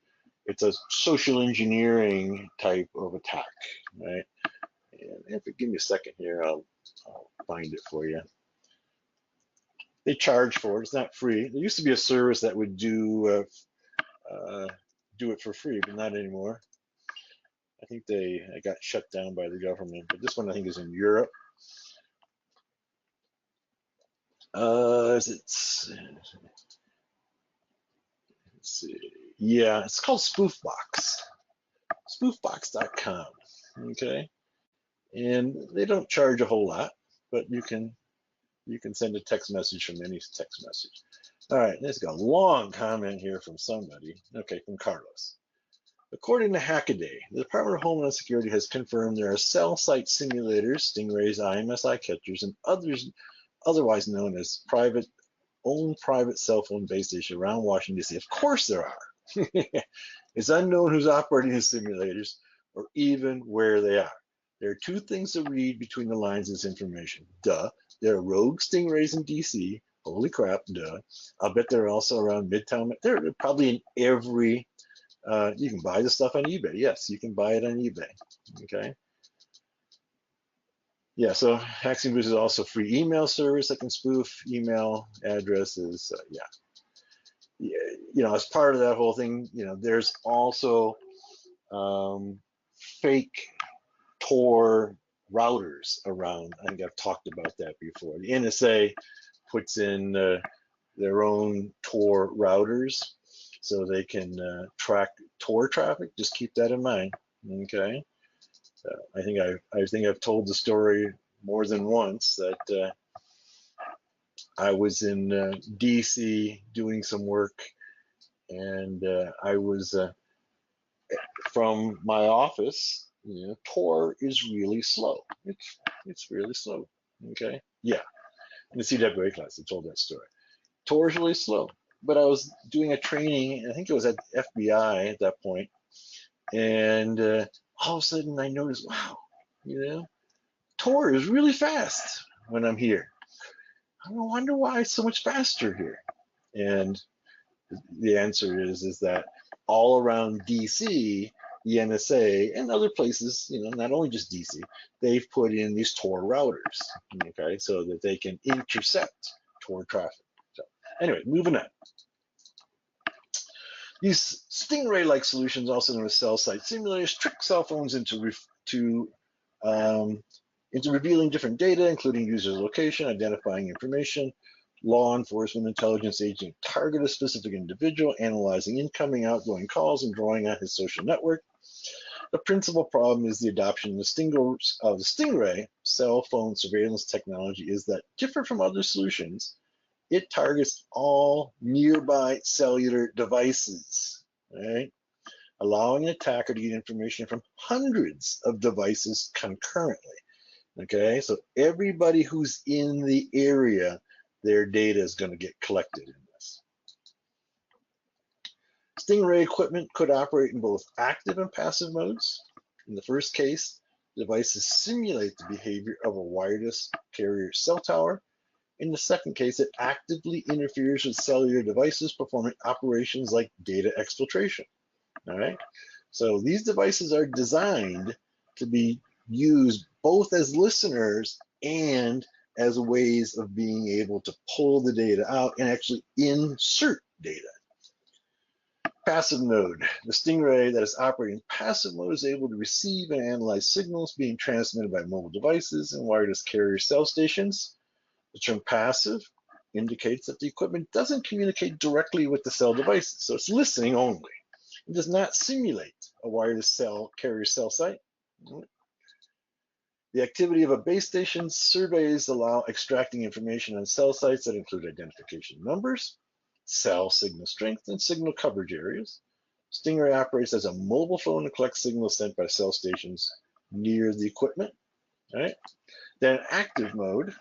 social engineering type of attack, right? And if you give me a second here, I'll find it for you. They charge for it. It's not free. There used to be a service that would do it for free, but not anymore. I think they got shut down by the government. But this one I think is in Europe. Let's see. Yeah, it's called Spoofbox. Spoofbox.com. Okay, and they don't charge a whole lot, but you can send a text message from any text message. All right, there's got a long comment here from somebody. Okay, from Carlos. According to Hackaday, the Department of Homeland Security has confirmed there are cell site simulators, Stingrays, IMSI catchers, and others otherwise known as private cell phone base stations around Washington, D.C. Of course there are. It's unknown who's operating the simulators or even where they are. There are two things to read between the lines of this information. Duh. There are rogue Stingrays in D.C. Holy crap, duh. I'll bet they're also around Midtown. They're probably in every, you can buy the stuff on eBay. Yes, you can buy it on eBay. Okay. Yeah, so Hacks and Boost is also a free email service that can spoof email addresses. Yeah, as part of that whole thing, there's also fake Tor routers around. I think I've talked about that before. The NSA puts in their own Tor routers so they can track Tor traffic. Just keep that in mind. Okay. I think I've told the story more than once that I was in DC doing some work, and I was from my office. Tor is really slow. It's really slow. Okay, yeah. In the CWA class, I told that story. Tor is really slow, but I was doing a training. I think it was at FBI at that point, and all of a sudden I noticed, wow, Tor is really fast when I'm here. I wonder why it's so much faster here. And the answer is that all around DC, the NSA and other places, not only just DC, they've put in these Tor routers, okay, so that they can intercept Tor traffic. So anyway, moving on. These Stingray-like solutions, also known as cell site simulators, trick cell phones into revealing different data, including user's location, identifying information, law enforcement, intelligence agent target a specific individual, analyzing incoming, outgoing calls, and drawing on his social network. The principal problem is the adoption of the Stingray cell phone surveillance technology is that, different from other solutions, it targets all nearby cellular devices, right? Allowing an attacker to get information from hundreds of devices concurrently. Okay, so everybody who's in the area, their data is going to get collected in this. Stingray equipment could operate in both active and passive modes. In the first case, devices simulate the behavior of a wireless carrier cell tower. In the second case, it actively interferes with cellular devices performing operations like data exfiltration. All right, so these devices are designed to be used both as listeners and as ways of being able to pull the data out and actually insert data. Passive mode. The Stingray that is operating in passive mode is able to receive and analyze signals being transmitted by mobile devices and wireless carrier cell stations. The term passive indicates that the equipment doesn't communicate directly with the cell devices, so it's listening only. It does not simulate a wireless carrier cell site. The activity of a base station surveys allow extracting information on cell sites that include identification numbers, cell signal strength, and signal coverage areas. Stingray operates as a mobile phone to collect signals sent by cell stations near the equipment. All right. Then active mode.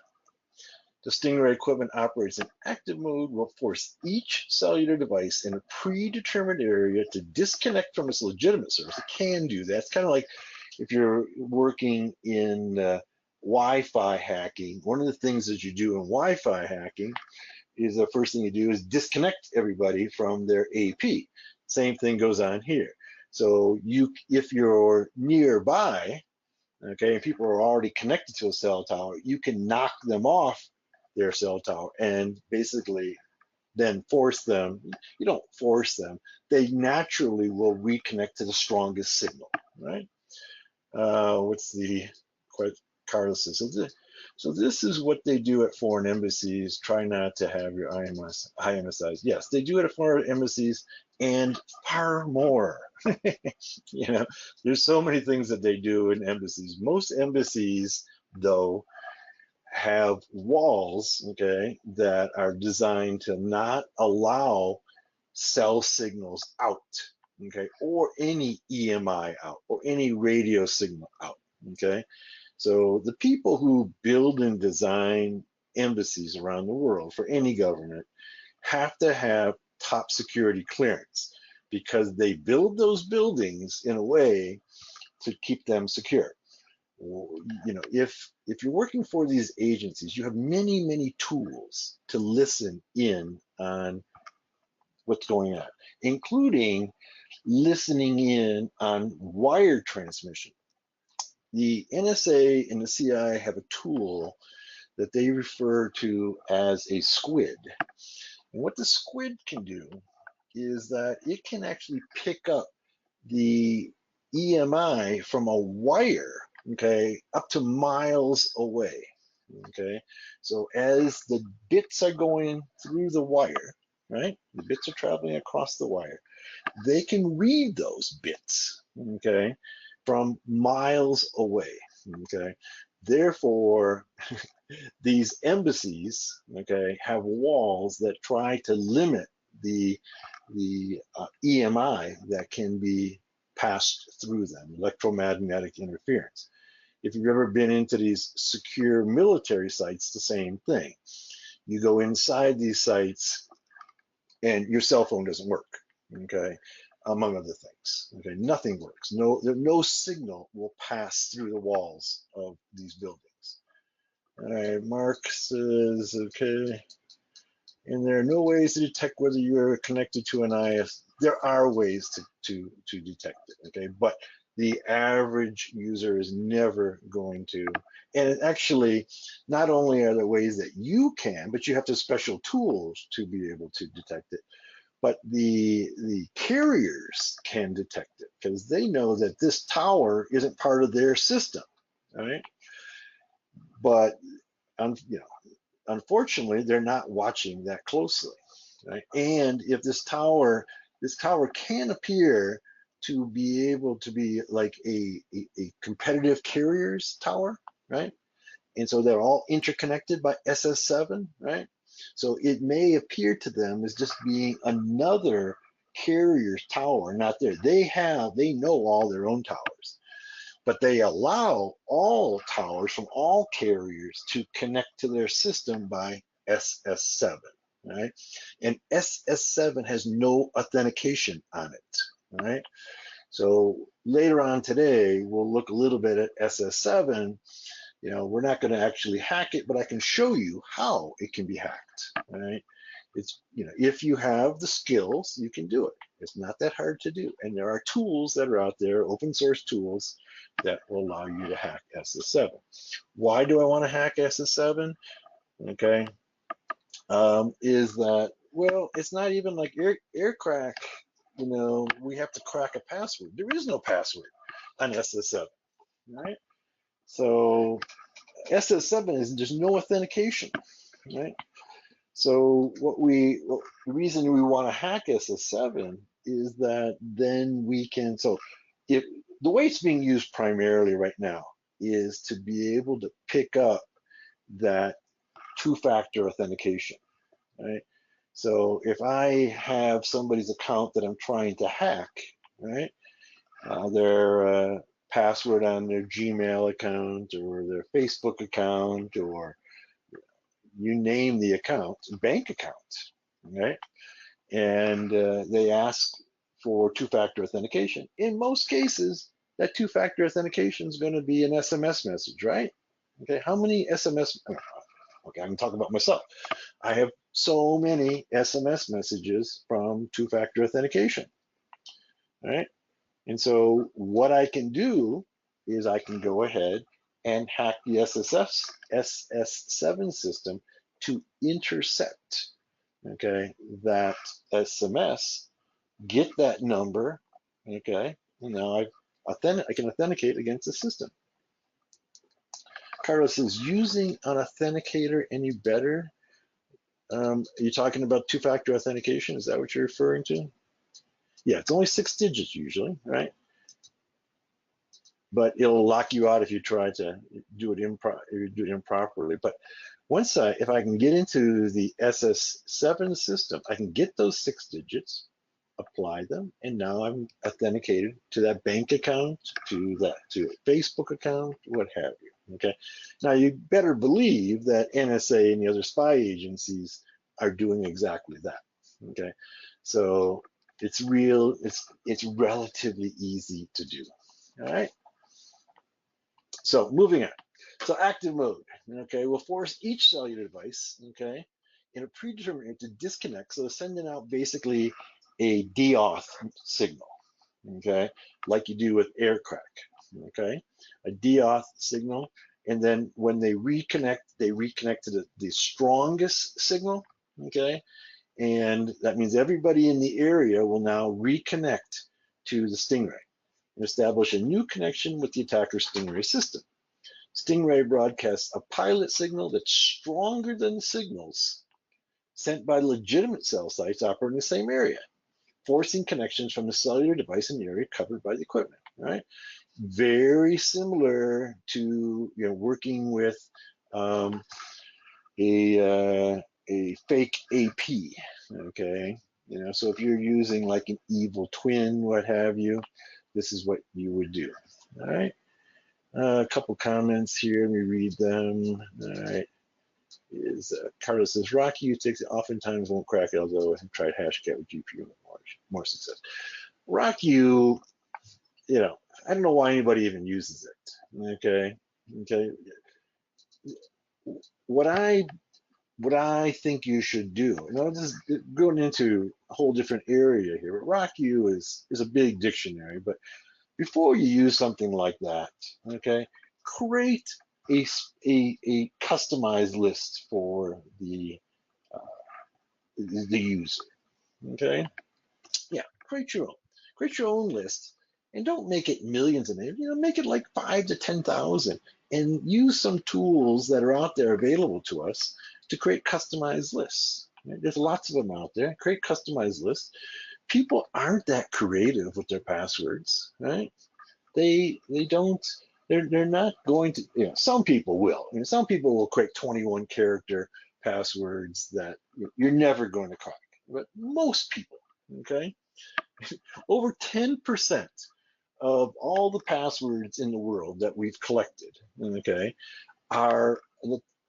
The Stingray equipment operates in active mode, will force each cellular device in a predetermined area to disconnect from its legitimate service. It can do that. It's kind of like if you're working in Wi-Fi hacking, one of the things that you do in Wi-Fi hacking is the first thing you do is disconnect everybody from their AP. Same thing goes on here. So if you're nearby, okay, and people are already connected to a cell tower, you can knock them off their cell tower and basically then force them. You don't force them; they naturally will reconnect to the strongest signal, right? What's the Carlos says? So this is what they do at foreign embassies. Try not to have your IMSIs. Yes, they do it at foreign embassies and far more. You know, there's so many things that they do in embassies. Most embassies, though, have walls, okay, that are designed to not allow cell signals out, okay, or any EMI out, or any radio signal out, okay. So the people who build and design embassies around the world for any government have to have top security clearance because they build those buildings in a way to keep them secure. You know, if you're working for these agencies, you have many tools to listen in on what's going on, including listening in on wire transmission. The NSA and the CIA have a tool that they refer to as a squid. And what the squid can do is that it can actually pick up the EMI from a wire, okay, up to miles away, okay? So as the bits are going through the wire, right, the bits are traveling across the wire, they can read those bits, okay, from miles away, okay? Therefore, these embassies, okay, have walls that try to limit the EMI that can be passed through them, electromagnetic interference. If you've ever been into these secure military sites, the same thing. You go inside these sites and your cell phone doesn't work, okay, among other things. Okay, nothing works. No signal will pass through the walls of these buildings. All right, Mark says, okay, and there are no ways to detect whether you're connected to an IS. There are ways to detect it, okay, but the average user is never going to. And actually, not only are there ways that you can, but you have to special tools to be able to detect it. But the carriers can detect it because they know that this tower isn't part of their system, right? But you know, unfortunately, they're not watching that closely, right? And if this tower can appear to be able to be like a competitive carrier's tower, right? And so they're all interconnected by SS7, right? So it may appear to them as just being another carrier's tower, not there. They know all their own towers, but they allow all towers from all carriers to connect to their system by SS7, right? And SS7 has no authentication on it, right? So later on today, we'll look a little bit at SS7. You know, we're not going to actually hack it, but I can show you how it can be hacked, right? It's, you know, if you have the skills, you can do it. It's not that hard to do. And there are tools that are out there, open source tools, that will allow you to hack SS7. Why do I want to hack SS7? Okay, is that, well, it's not even like air crack, you know, we have to crack a password. There is no password on SS7, right? So SS7 is there's no authentication, right? So the reason we want to hack SS7 is that then we can, so if the way it's being used primarily right now is to be able to pick up that two-factor authentication, right? So if I have somebody's account that I'm trying to hack, right, their password on their Gmail account or their Facebook account or you name the account, bank account, right? And they ask for two-factor authentication. In most cases, that two-factor authentication is going to be an SMS message, right? Okay, how many SMS? Okay, I'm talking about myself. I have so many SMS messages from two-factor authentication, right? And so what I can do is I can go ahead and hack the SS7 system to intercept, okay, that SMS, get that number, okay, and now I can authenticate against the system. Carlos says, using an authenticator any better? Are you talking about two-factor authentication? Is that what you're referring to? Yeah, it's only 6 digits usually, right? But it'll lock you out if you try to do it improperly. But if I can get into the SS7 system, I can get those 6 digits, apply them, and now I'm authenticated to that bank account, to a Facebook account, what have you. Okay. Now you better believe that NSA and the other spy agencies are doing exactly that. Okay. So it's relatively easy to do. All right. So moving on. So active mode, okay, will force each cellular device, okay, in a predetermined area to disconnect. So sending out basically a deauth signal, okay, like you do with AirCrack, okay, a deauth signal. And then when they reconnect to the strongest signal, okay, and that means everybody in the area will now reconnect to the Stingray and establish a new connection with the attacker's Stingray system. Stingray broadcasts a pilot signal that's stronger than the signals sent by legitimate cell sites operating in the same area, forcing connections from the cellular device in the area covered by the equipment. Right? Very similar to working with a fake AP. Okay, so if you're using like an evil twin, what have you, this is what you would do. All right. A couple comments here. Let me read them. All right. Carlos says, Rocky oftentimes won't crack it, although I've tried Hashcat with GPU with more success. Rocky, I don't know why anybody even uses it. Okay. Okay. What I think you should do, this is going into a whole different area here, but RockU is a big dictionary, but before you use something like that, okay, create a customized list for the user. Okay, yeah, create your own list, and don't make it millions of names. Make it like 5 to 10,000, and use some tools that are out there available to us to create customized lists. Right? There's lots of them out there. Create customized lists. People aren't that creative with their passwords, right? They're not going to, some people will. Some people will create 21 character passwords that you're never going to crack. But most people, okay, over 10% of all the passwords in the world that we've collected, okay, are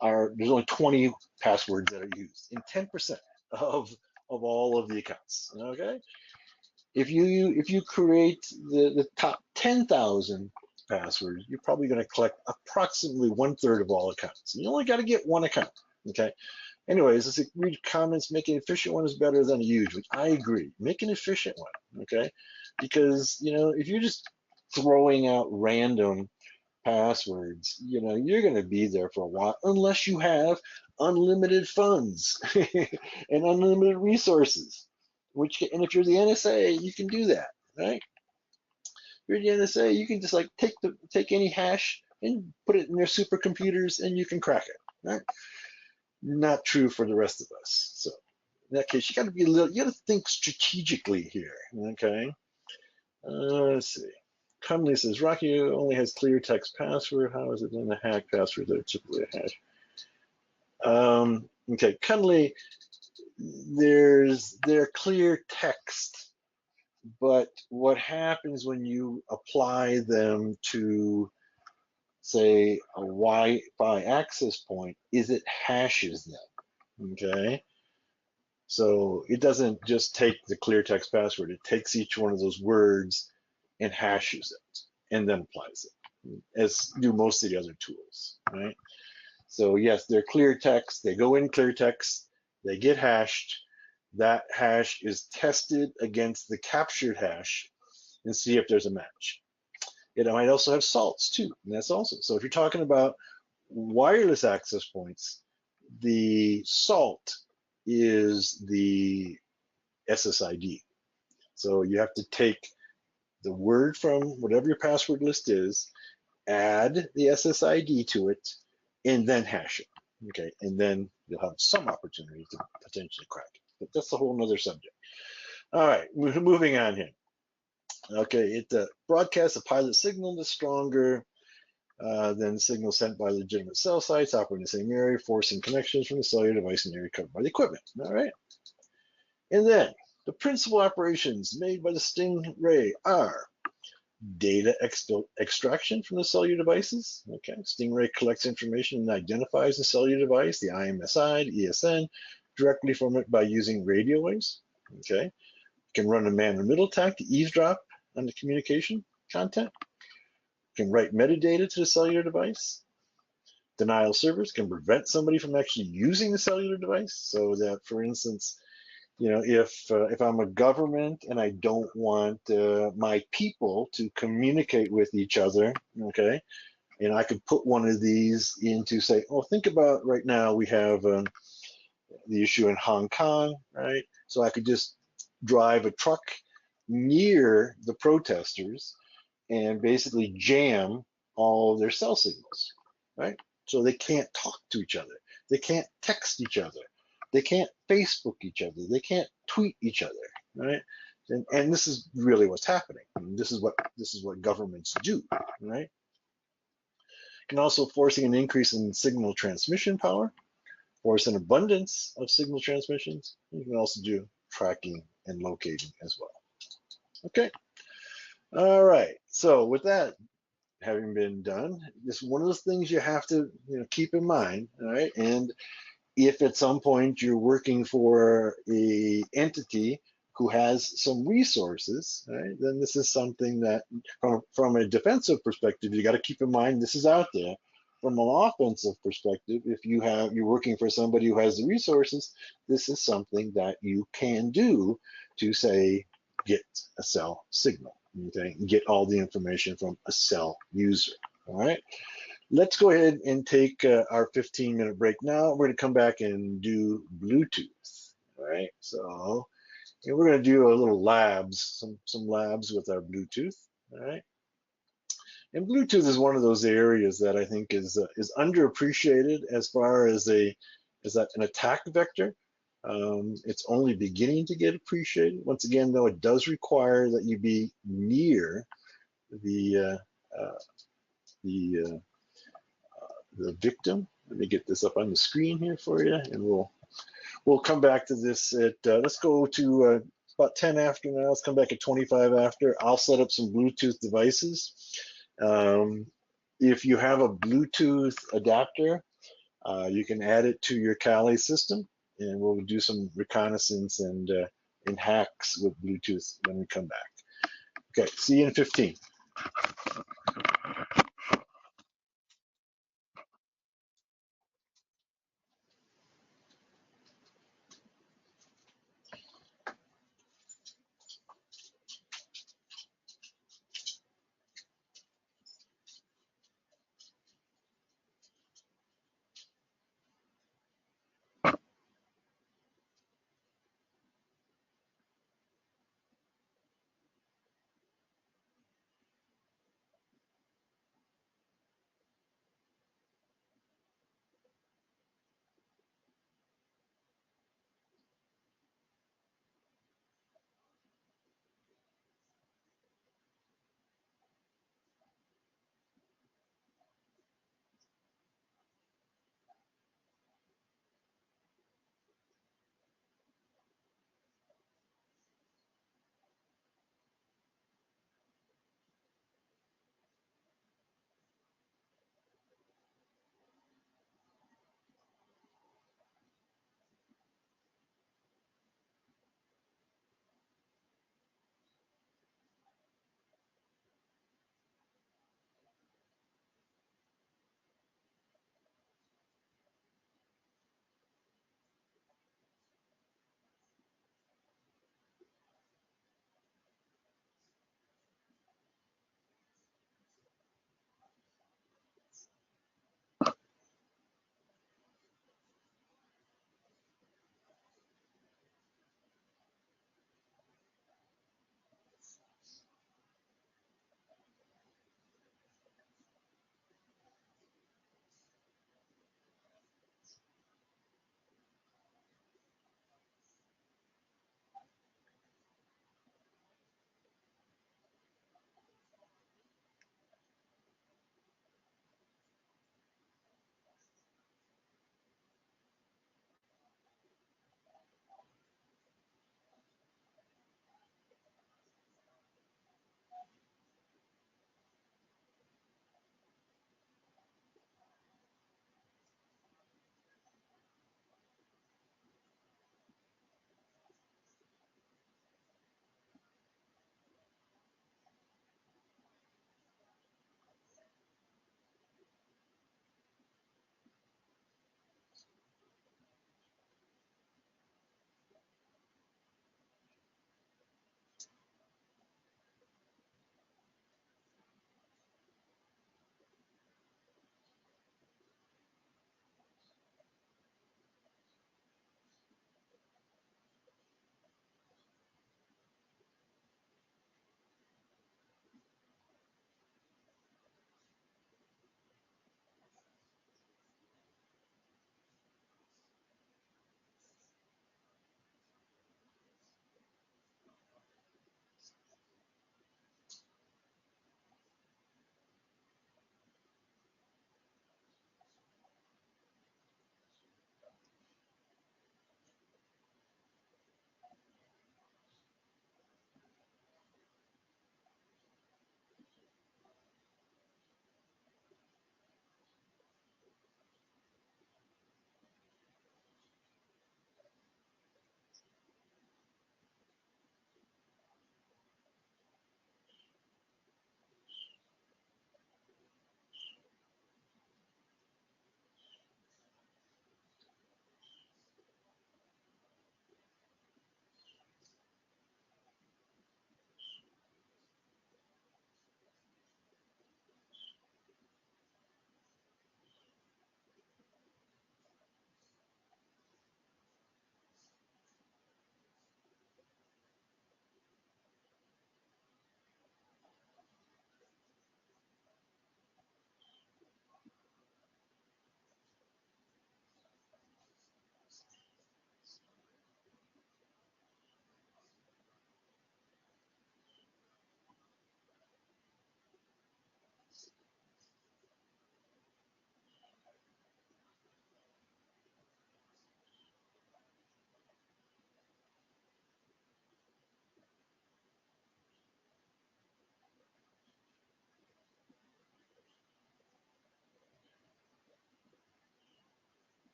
there's only 20 passwords that are used in 10% of all of the accounts. Okay, if you create the top 10,000 passwords, you're probably going to collect approximately 1/3 of all accounts. And you only got to get one account. Okay. Anyways, let's read comments. Make an efficient one is better than a huge, which I agree. Make an efficient one. Okay, because if you're just throwing out random passwords, you're going to be there for a while unless you have unlimited funds and unlimited resources. And if you're the NSA, you can do that, right? If you're the NSA, you can just like take any hash and put it in their supercomputers, and you can crack it, right? Not true for the rest of us. So in that case, you got to think strategically here, okay? Let's see. Cumley says, Rocky only has clear text password. How is it in the hack password that are typically a hash? Okay, Cumley, they're clear text, but what happens when you apply them to, say, a Wi-Fi access point is it hashes them, okay? So it doesn't just take the clear text password, it takes each one of those words and hashes it. and then applies it, as do most of the other tools, right? So yes, they're clear text. They go in clear text. They get hashed. That hash is tested against the captured hash and see if there's a match. It might also have salts too, and that's also, so if you're talking about wireless access points, the salt is the SSID. So you have to take the word from whatever your password list is, add the SSID to it, and then hash it. Okay, and then you'll have some opportunity to potentially crack it. But that's a whole nother subject. All right, moving on here. Okay, it broadcasts a pilot signal that's stronger than the signal sent by legitimate cell sites operating in the same area, forcing connections from the cellular device in the area covered by the equipment. All right, and then the principal operations made by the Stingray are data extraction from the cellular devices. Okay, Stingray collects information and identifies the cellular device, the IMSI, the ESN, directly from it by using radio waves. Okay, can run a man-in-the-middle attack to eavesdrop on the communication content. Can write metadata to the cellular device. Denial servers can prevent somebody from actually using the cellular device, so that, for instance, if I'm a government and I don't want my people to communicate with each other, okay, and I could put one of these into, say, oh, think about right now we have the issue in Hong Kong, right? So I could just drive a truck near the protesters and basically jam all their cell signals, right? So they can't talk to each other. They can't text each other. They can't Facebook each other. They can't tweet each other, right? And this is really what's happening. I mean, this is what governments do, right? Can also forcing an increase in signal transmission power, force an abundance of signal transmissions. You can also do tracking and locating as well. Okay. All right. So with that having been done, it's one of those things you have to keep in mind, all right? And if at some point you're working for a entity who has some resources, right, then this is something that from a defensive perspective, you got to keep in mind this is out there. From an offensive perspective, if you're working for somebody who has the resources, this is something that you can do to, say, get a cell signal, okay, get all the information from a cell user. All right. Let's go ahead and take our 15-minute break now. We're going to come back and do Bluetooth. All right. So we're going to do a little labs, some labs with our Bluetooth. All right. And Bluetooth is one of those areas that I think is underappreciated as far as an attack vector. It's only beginning to get appreciated. Once again, though, it does require that you be near the victim. Let me get this up on the screen here for you, and we'll come back to this at let's go to about 10 after now. Let's come back at 25 after. I'll set up some Bluetooth devices. If you have a Bluetooth adapter, you can add it to your Kali system, and we'll do some reconnaissance and hacks with Bluetooth when we come back. Okay, see you in 15.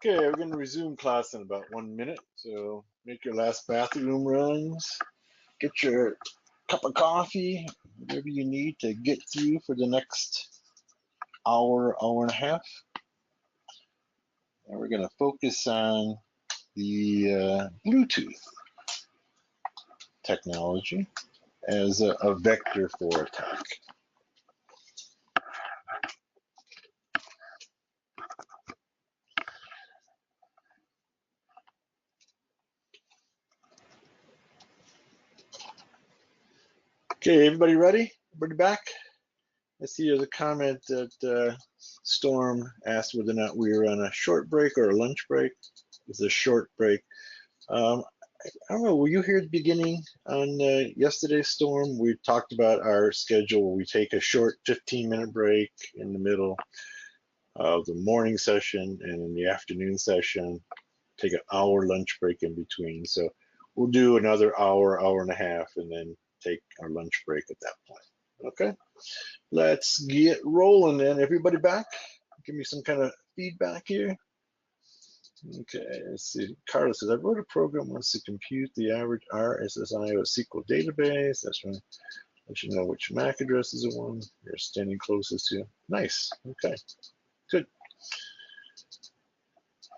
Okay, we're going to resume class in about 1 minute. So make your last bathroom runs, get your cup of coffee, whatever you need to get through for the next hour, hour and a half. And we're going to focus on the Bluetooth technology as a vector for attack. Okay, everybody ready? Everybody back? I see there's a comment that Storm asked whether or not we were on a short break or a lunch break. It's a short break. I don't know, were you here at the beginning on yesterday's Storm? We talked about our schedule. We take a short 15-minute break in the middle of the morning session, and in the afternoon session, take an hour lunch break in between. So we'll do another hour, hour and a half, and then take our lunch break at that point. Okay, let's get rolling then. Everybody back? Give me some kind of feedback here. Okay, let's see. Carlos says, I wrote a program once to compute the average RSSI of a SQL database. That's when let you know which MAC address is the one you're standing closest to. Nice. Okay, good.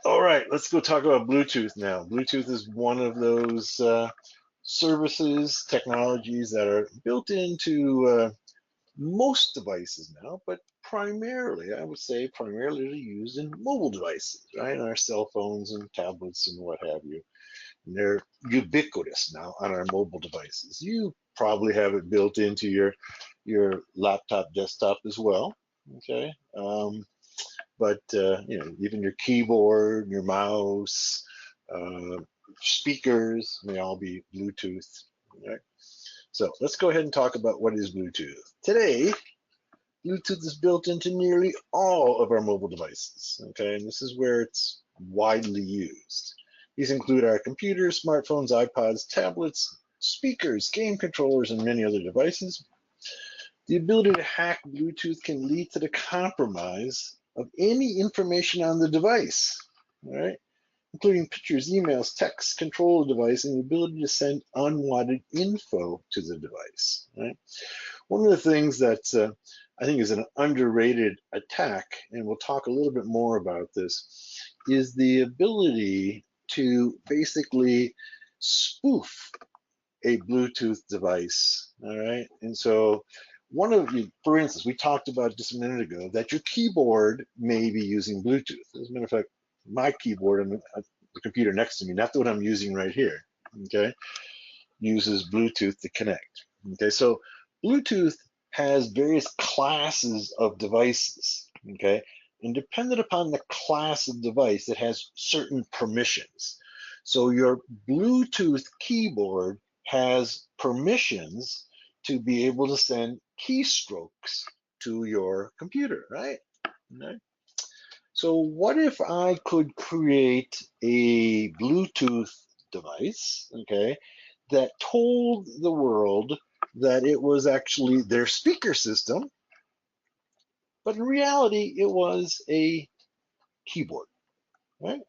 All right, let's go talk about Bluetooth now. Bluetooth is one of those services, technologies that are built into most devices now, but primarily, I would say, primarily used in mobile devices, right? Our cell phones and tablets and what have you. And they're ubiquitous now on our mobile devices. You probably have it built into your laptop, desktop as well. Okay, but you know, even your keyboard, your mouse, uh, speakers may all be Bluetooth. Right? So let's go ahead and talk about what is Bluetooth. Today, Bluetooth is built into nearly all of our mobile devices, okay? And this is where it's widely used. These include our computers, smartphones, iPods, tablets, speakers, game controllers, and many other devices. The ability to hack Bluetooth can lead to the compromise of any information on the device, all right? Including pictures, emails, texts, control of the device, and the ability to send unwanted info to the device, right? One of the things that I think is an underrated attack, and we'll talk a little bit more about this, is the ability to basically spoof a Bluetooth device, all right? And so one of you, for instance, we talked about just a minute ago that your keyboard may be using Bluetooth. As a matter of fact, my keyboard on the computer next to me, not the one I'm using right here, okay, uses Bluetooth to connect. Okay, so Bluetooth has various classes of devices, okay, and dependent upon the class of device, it has certain permissions. So your Bluetooth keyboard has permissions to be able to send keystrokes to your computer, right? Okay. So what if I could create a Bluetooth device, okay, that told the world that it was actually their speaker system, but in reality, it was a keyboard, right?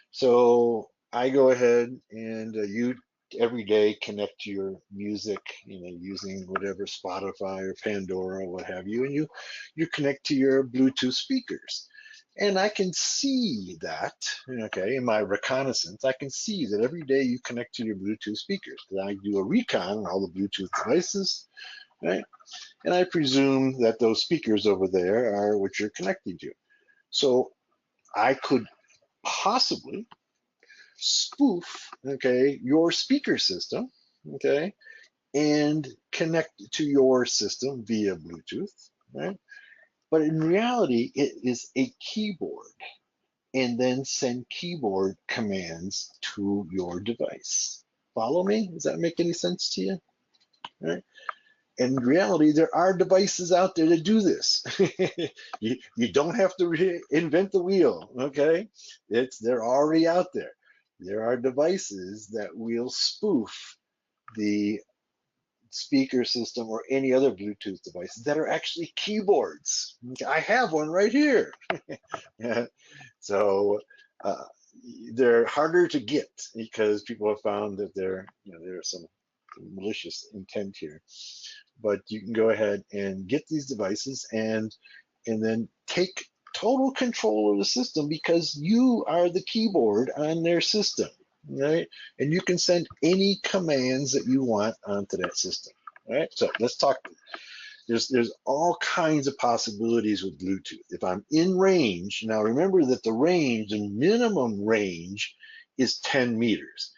So I go ahead and you every day connect to your music, you know, using whatever Spotify or Pandora or what have you, and you connect to your Bluetooth speakers. And I can see that, okay, in my reconnaissance, I can see that every day you connect to your Bluetooth speakers. Because I do a recon on all the Bluetooth devices, right? And I presume that those speakers over there are what you're connecting to. So I could possibly spoof, okay, your speaker system, okay, and connect to your system via Bluetooth, right? But in reality, it is a keyboard, and then send keyboard commands to your device. Follow me? Does that make any sense to you? Right? In reality, there are devices out there that do this. you don't have to reinvent the wheel, okay? They're already out there. There are devices that will spoof the speaker system or any other Bluetooth devices that are actually keyboards. Okay, I have one right here. So Uh, they're harder to get because people have found that there's some malicious intent here. But you can go ahead and get these devices and then take total control of the system because you are the keyboard on their system, right? And you can send any commands that you want onto that system, right? So let's talk. There's all kinds of possibilities with Bluetooth. If I'm in range, now remember that the minimum range is 10 meters.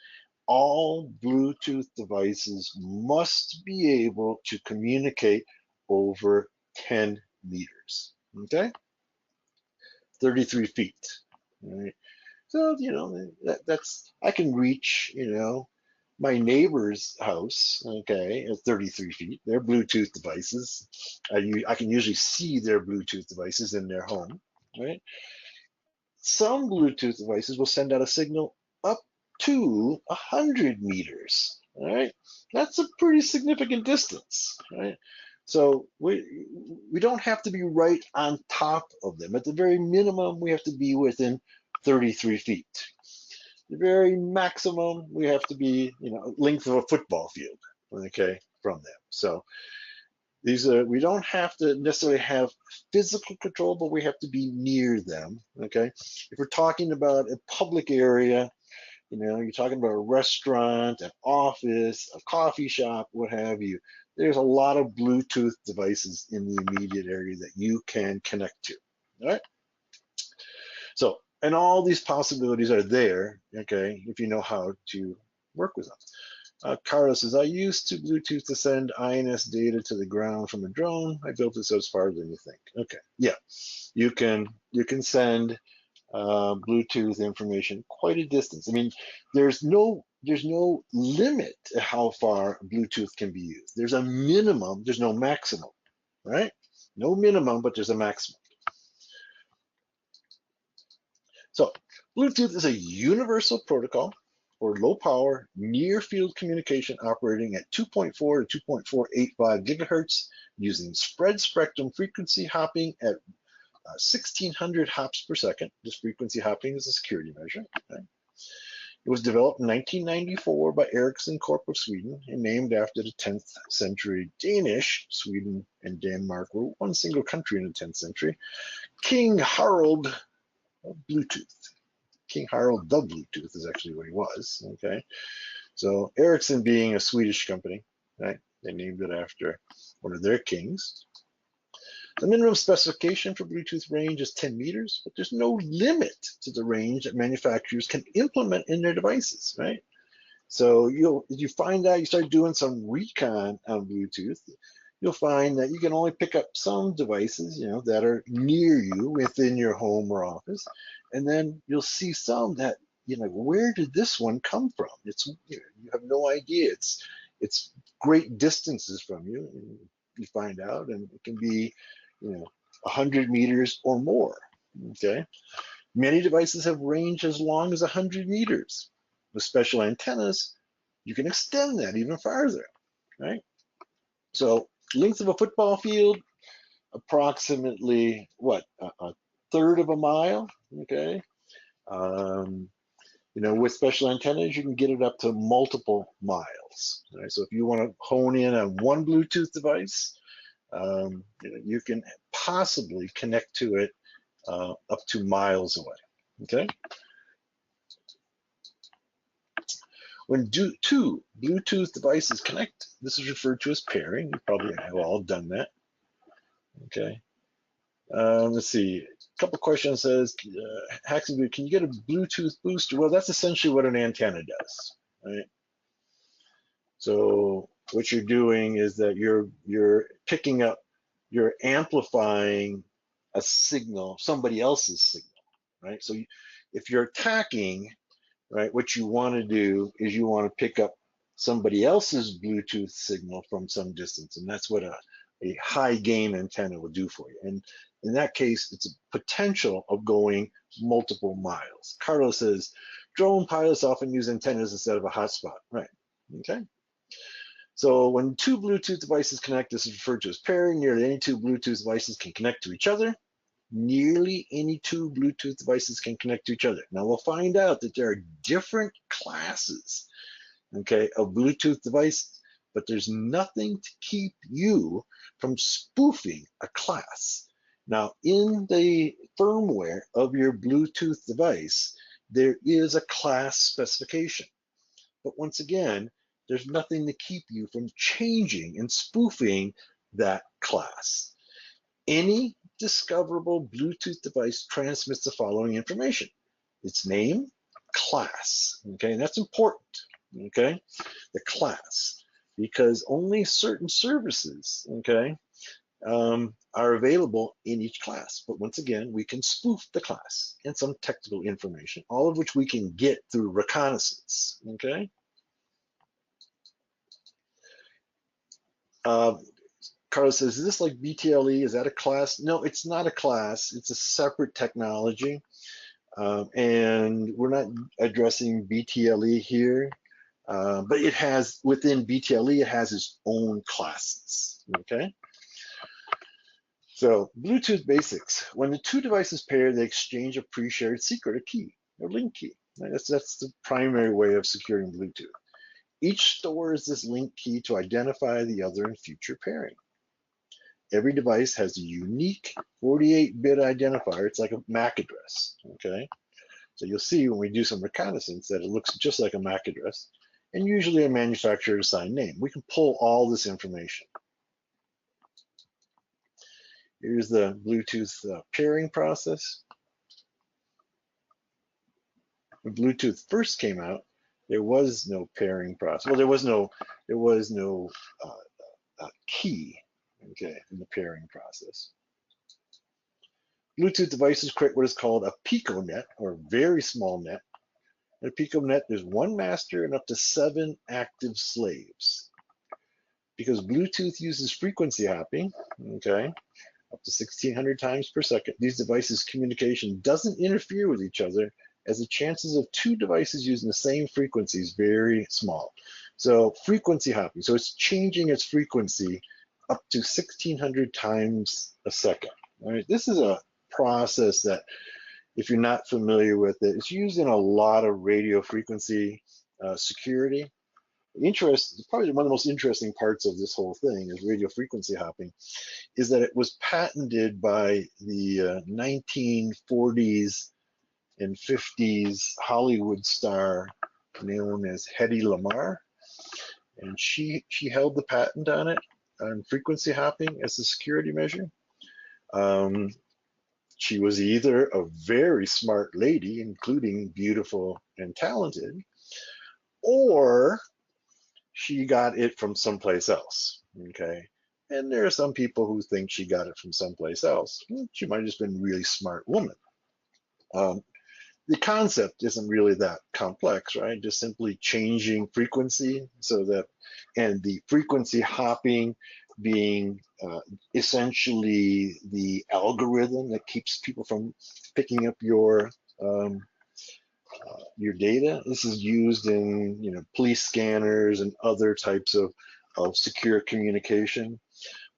All Bluetooth devices must be able to communicate over 10 meters, okay? 33 feet, right? So, that's, I can reach, my neighbor's house, okay, at 33 feet. They're Bluetooth devices. I can usually see their Bluetooth devices in their home, right? Some Bluetooth devices will send out a signal up to 100 meters, right? That's a pretty significant distance, right? So we don't have to be right on top of them. At the very minimum, we have to be within 33 feet. The very maximum, we have to be, length of a football field, okay, from them. So these are, we don't have to necessarily have physical control, but we have to be near them, okay? If we're talking about a public area, you're talking about a restaurant, an office, a coffee shop, what have you, there's a lot of Bluetooth devices in the immediate area that you can connect to, all right? So, and all these possibilities are there, okay, if you know how to work with them. Carlos says, I used to Bluetooth to send INS data to the ground from a drone. I built it so it's farther than you think. Okay, yeah, you can send Bluetooth information quite a distance. I mean, there's no limit to how far Bluetooth can be used. There's a minimum, there's no maximum, right? No minimum, but there's a maximum. So Bluetooth is a universal protocol or low power near field communication operating at 2.4 to 2.485 gigahertz using spread spectrum frequency hopping at 1600 hops per second. This frequency hopping is a security measure. Okay? It was developed in 1994 by Ericsson Corp of Sweden and named after the 10th century Danish. Sweden and Denmark were one single country in the 10th century. King Harald of Bluetooth. King Harald the Bluetooth is actually what he was, okay? So Ericsson being a Swedish company, right? They named it after one of their kings. The minimum specification for Bluetooth range is 10 meters, but there's no limit to the range that manufacturers can implement in their devices, right? So you find out, you start doing some recon on Bluetooth, you'll find that you can only pick up some devices, that are near you within your home or office. And then you'll see some that, where did this one come from? It's, you have no idea. It's great distances from you. And you find out, and it can be, 100 meters or more, okay? Many devices have range as long as 100 meters. With special antennas, you can extend that even farther, right? So length of a football field, approximately what, a third of a mile, okay? With special antennas, you can get it up to multiple miles, right? So if you want to hone in on one Bluetooth device, you can possibly connect to it up to miles away, okay? When two Bluetooth devices connect, this is referred to as pairing. You probably have all done that, okay? Let's see, a couple questions says, Haxenby, can you get a Bluetooth booster? Well, that's essentially what an antenna does, right? So what you're doing is that you're picking up, you're amplifying a signal, somebody else's signal, right? So if you're attacking, right, what you want to do is you want to pick up somebody else's Bluetooth signal from some distance, and that's what a high gain antenna will do for you. And in that case, it's a potential of going multiple miles. Carlos says, drone pilots often use antennas instead of a hotspot, right? Okay. So when two Bluetooth devices connect, this is referred to as pairing. Nearly any two Bluetooth devices can connect to each other. nearly any two Bluetooth devices can connect to each other. Now we'll find out that there are different classes, okay, of Bluetooth devices, but there's nothing to keep you from spoofing a class. Now, in the firmware of your Bluetooth device, there is a class specification. But once again, there's nothing to keep you from changing and spoofing that class. Any discoverable Bluetooth device transmits the following information: its name, class, okay, and that's important, okay, the class, because only certain services, okay, are available in each class. But once again, we can spoof the class and some technical information, all of which we can get through reconnaissance, okay? Carlos says, is this like BTLE? Is that a class? No, it's not a class. It's a separate technology. And we're not addressing BTLE here, but it has, within BTLE, it has its own classes, okay? So Bluetooth basics. When the two devices pair, they exchange a pre-shared secret, a key, a link key. Right? That's the primary way of securing Bluetooth. Each stores this link key to identify the other in future pairing. Every device has a unique 48-bit identifier. It's like a MAC address, okay? So you'll see when we do some reconnaissance that it looks just like a MAC address, and usually a manufacturer assigned name. We can pull all this information. Here's the Bluetooth pairing process. When Bluetooth first came out, there was no pairing process. Well, there was no key, okay, in the pairing process. Bluetooth devices create what is called a piconet, or very small net. In a piconet, there's one master and up to 7 active slaves. Because Bluetooth uses frequency hopping, okay, up to 1,600 times per second, these devices' communication doesn't interfere with each other, as the chances of two devices using the same frequency is very small. So frequency hopping, so it's changing its frequency up to 1,600 times a second. All right, this is a process that, if you're not familiar with it, it's used in a lot of radio frequency security. Probably one of the most interesting parts of this whole thing is radio frequency hopping, is that it was patented by the 1940s and 50s Hollywood star known as Hedy Lamarr, and she held the patent on it, on frequency hopping as a security measure. She was either a very smart lady, including beautiful and talented, or she got it from someplace else, okay? And there are some people who think she got it from someplace else. She might have just been a really smart woman. The concept isn't really that complex, right? Just simply changing frequency so that, and the frequency hopping being essentially the algorithm that keeps people from picking up your data. This is used in police scanners and other types of secure communication.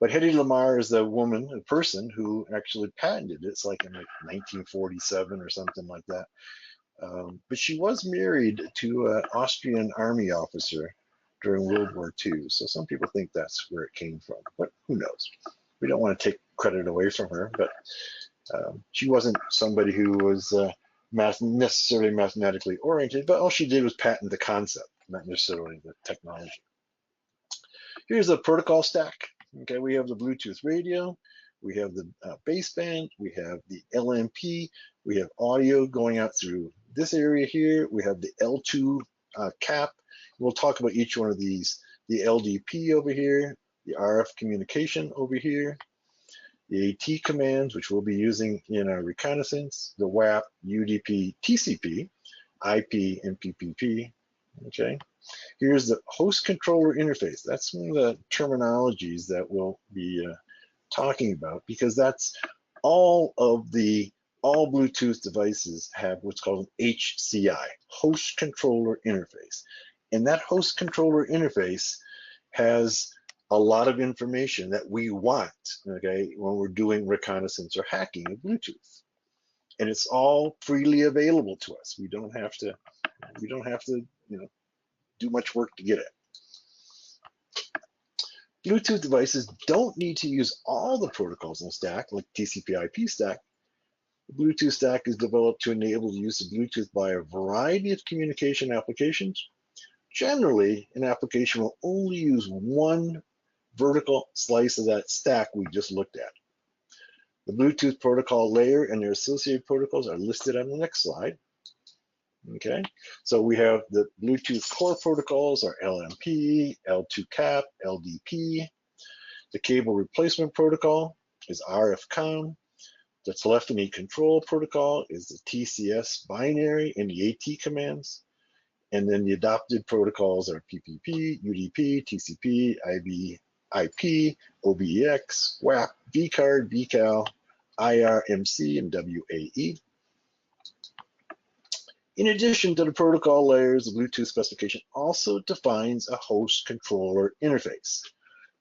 But Hedy Lamarr is the woman, a person who actually patented it. It's like in 1947 or something like that. But she was married to an Austrian army officer during World War II. So some people think that's where it came from, but who knows? We don't want to take credit away from her, but she wasn't somebody who was necessarily mathematically oriented, but all she did was patent the concept, not necessarily the technology. Here's the protocol stack. Okay, we have the Bluetooth radio, we have the baseband, we have the LMP, we have audio going out through this area here, we have the L2 cap. We'll talk about each one of these. The LDP over here, the RF communication over here, the AT commands, which we'll be using in our reconnaissance, the WAP, UDP, TCP, IP, and PPP, okay? Here's the host controller interface. That's one of the terminologies that we'll be talking about, because that's all Bluetooth devices have what's called an HCI, host controller interface. And that host controller interface has a lot of information that we want, okay, when we're doing reconnaissance or hacking of Bluetooth. And it's all freely available to us. We don't have to, do much work to get it. Bluetooth devices don't need to use all the protocols in the stack, like TCP/IP stack. The Bluetooth stack is developed to enable the use of Bluetooth by a variety of communication applications. Generally, an application will only use one vertical slice of that stack we just looked at. The Bluetooth protocol layer and their associated protocols are listed on the next slide. Okay, so we have the Bluetooth core protocols are LMP, L2CAP, LDP. The cable replacement protocol is RFCOMM. The telephony control protocol is the TCS binary and the AT commands. And then the adopted protocols are PPP, UDP, TCP, IB, IP, OBEX, WAP, vCard, vCal, IRMC, and WAE. In addition to the protocol layers, the Bluetooth specification also defines a host controller interface.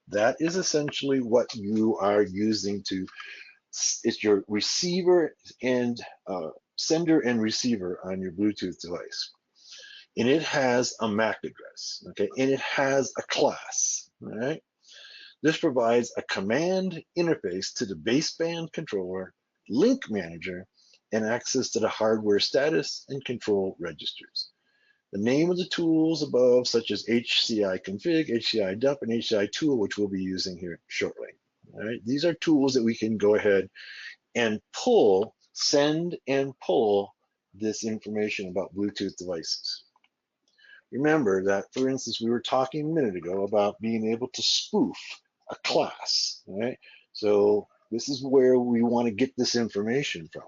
That is essentially what you are using to, it's your receiver and sender and receiver on your Bluetooth device. And it has a MAC address, okay? And it has a class, all right? This provides a command interface to the baseband controller, link manager, and access to the hardware status and control registers. The name of the tools above, such as HCI config, HCI dump, and HCI tool, which we'll be using here shortly. All right, these are tools that we can go ahead and pull, send and pull this information about Bluetooth devices. Remember that, for instance, we were talking a minute ago about being able to spoof a class, right? So this is where we want to get this information from.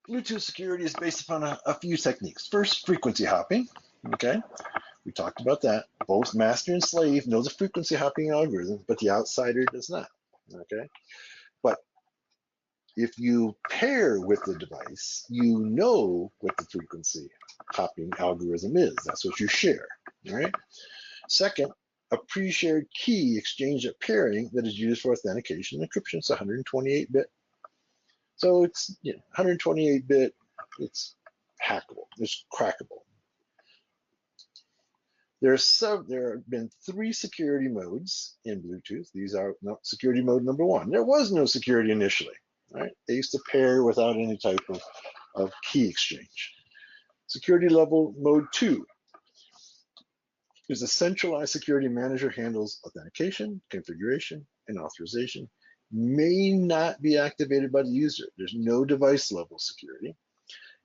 Bluetooth security is based upon a few techniques. First, frequency hopping, okay? We talked about that. Both master and slave know the frequency hopping algorithm, but the outsider does not, okay? But if you pair with the device, you know what the frequency hopping algorithm is. That's what you share, all right? Second, a pre-shared key exchange at pairing that is used for authentication and encryption. It's 128-bit. So it's 128-bit, it's hackable, it's crackable. There have been 3 security modes in Bluetooth. These are security mode number 1. There was no security initially, right? They used to pair without any type of key exchange. Security level mode 2 is a centralized security manager handles authentication, configuration, and authorization. May not be activated by the user. There's no device level security.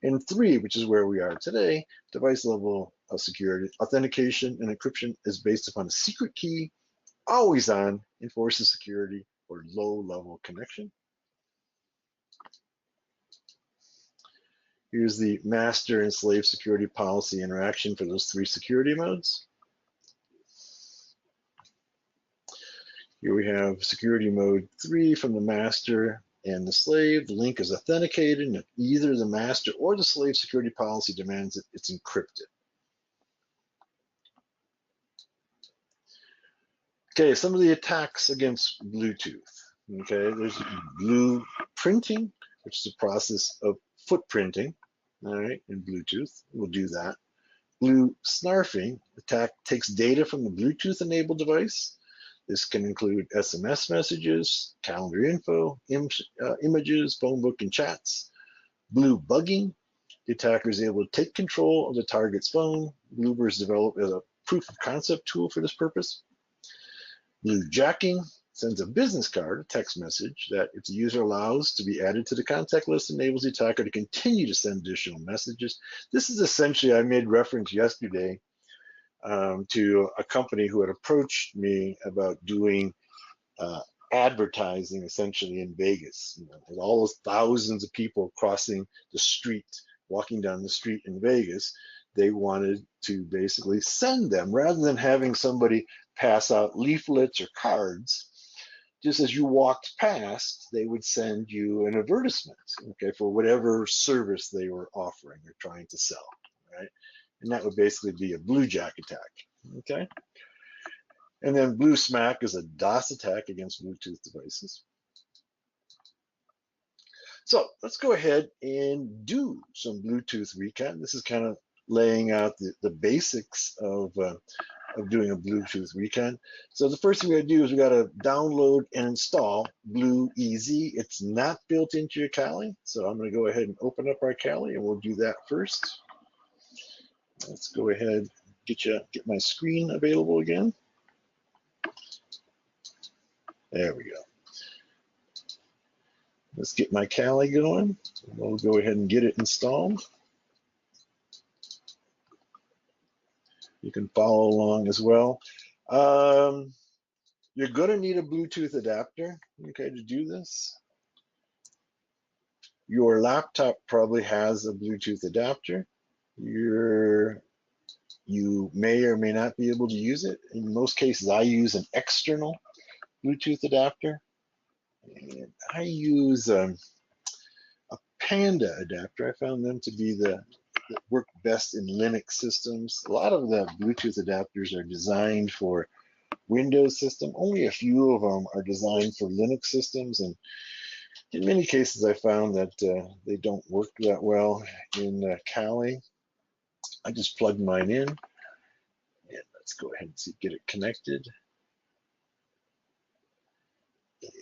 And 3, which is where we are today, device level of security, authentication and encryption is based upon a secret key, always on, enforces security or low level connection. Here's the master and slave security policy interaction for those 3 security modes. Here we have security mode 3 from the master and the slave. The link is authenticated, and if either the master or the slave security policy demands it, it's encrypted. Okay, some of the attacks against Bluetooth. Okay, there's blueprinting, which is a process of footprinting, all right, in Bluetooth. We'll do that. Blue snarfing, attack takes data from the Bluetooth-enabled device. This can include SMS messages, calendar info, images, phone book, and chats. Blue bugging, the attacker is able to take control of the target's phone. Bluebird is developed as a proof of concept tool for this purpose. Blue jacking sends a business card, a text message that if the user allows to be added to the contact list, enables the attacker to continue to send additional messages. This is essentially, I made reference yesterday to a company who had approached me about doing advertising essentially in Vegas. With all those thousands of people crossing the street, walking down the street in Vegas, they wanted to basically send them, rather than having somebody pass out leaflets or cards, just as you walked past, they would send you an advertisement, okay, for whatever service they were offering or trying to sell, right? And that would basically be a blue jack attack, okay? And then BlueSmack is a DOS attack against Bluetooth devices. So let's go ahead and do some Bluetooth recon. This is kind of laying out the basics of doing a Bluetooth recon. So the first thing we gotta do is we gotta download and install BlueEZ. It's not built into your Kali, so I'm gonna go ahead and open up our Kali and we'll do that first. Let's go ahead, get my screen available again. There we go. Let's get my Kali going. We'll go ahead and get it installed. You can follow along as well. You're going to need a Bluetooth adapter, okay, to do this. Your laptop probably has a Bluetooth adapter. You may or may not be able to use it. In most cases, I use an external Bluetooth adapter. And I use a Panda adapter. I found them to be that work best in Linux systems. A lot of the Bluetooth adapters are designed for Windows system. Only a few of them are designed for Linux systems, and in many cases I found that they don't work that well in Kali. I just plugged mine in, and let's go ahead and see, get it connected. And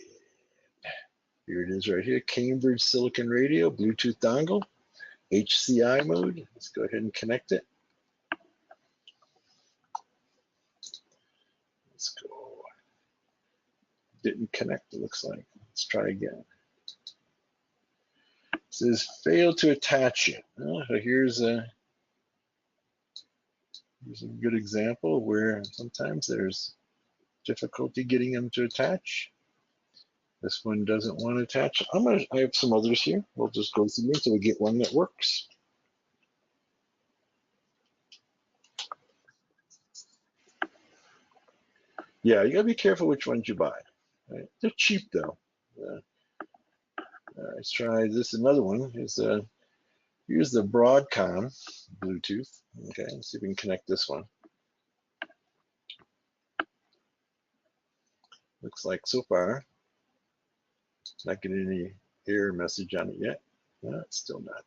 here it is right here, Cambridge Silicon Radio, Bluetooth dongle, HCI mode. Let's go ahead and connect it. Let's go. Didn't connect, it looks like. Let's try again. It says fail to attach it. Here's a good example where sometimes there's difficulty getting them to attach. This one doesn't want to attach. I have some others here. We'll just go through until we get one that works. Yeah, you gotta be careful which ones you buy. Right? They're cheap though. Let's try this. Another one is here's the Broadcom Bluetooth. Okay, let's see if we can connect this one. Looks like so far not getting any error message on it yet. No, it's still not.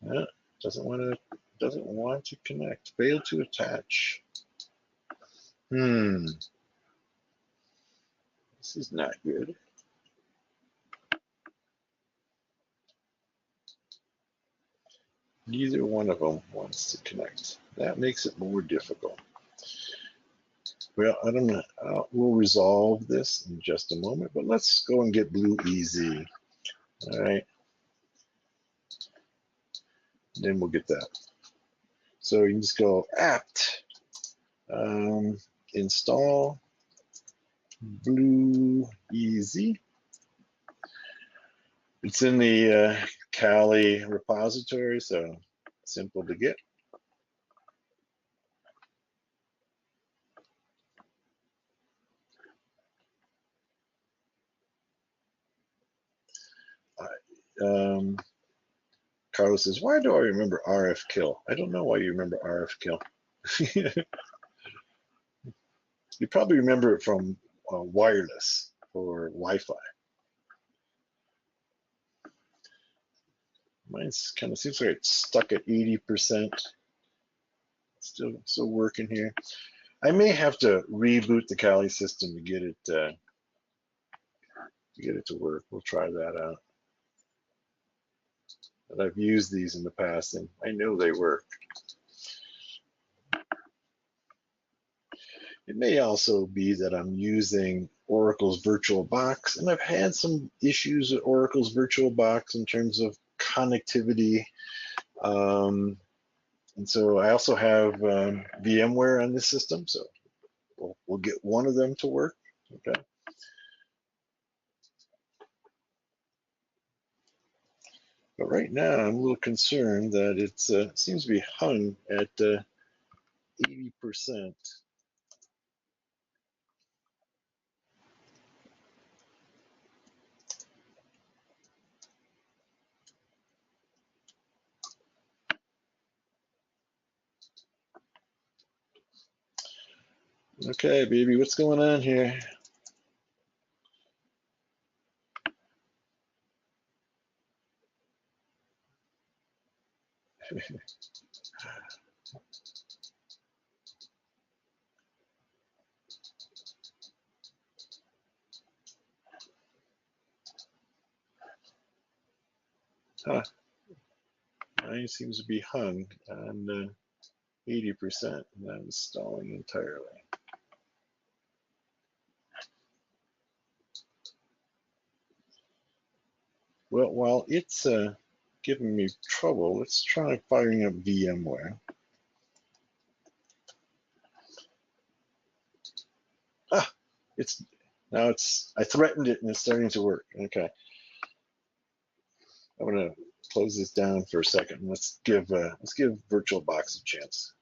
No, doesn't want to connect. Fail to attach. This is not good. Neither one of them wants to connect. That makes it more difficult. Well, we'll resolve this in just a moment, but let's go and get BlueEZ. All right. Then we'll get that. So you can just go apt, install BlueEZ. It's in the Kali repository, so simple to get. Carlos says, why do I remember RFKill? I don't know why you remember RFKill. You probably remember it from wireless or Wi-Fi. Mine's kind of seems like it's stuck at 80%. Still working here. I may have to reboot the Kali system to get it to work. We'll try that out. But I've used these in the past and I know they work. It may also be that I'm using Oracle's VirtualBox, and I've had some issues with Oracle's VirtualBox in terms of connectivity. And so I also have VMware on this system, so we'll get one of them to work. Okay. But right now, I'm a little concerned that it seems to be hung at 80%. Okay, baby, what's going on here? Huh, mine seems to be hung on 80%, and I'm stalling entirely. Well, while it's giving me trouble, let's try firing up VMware. Ah, I threatened it and it's starting to work. Okay, I'm gonna close this down for a second. Let's give VirtualBox a chance.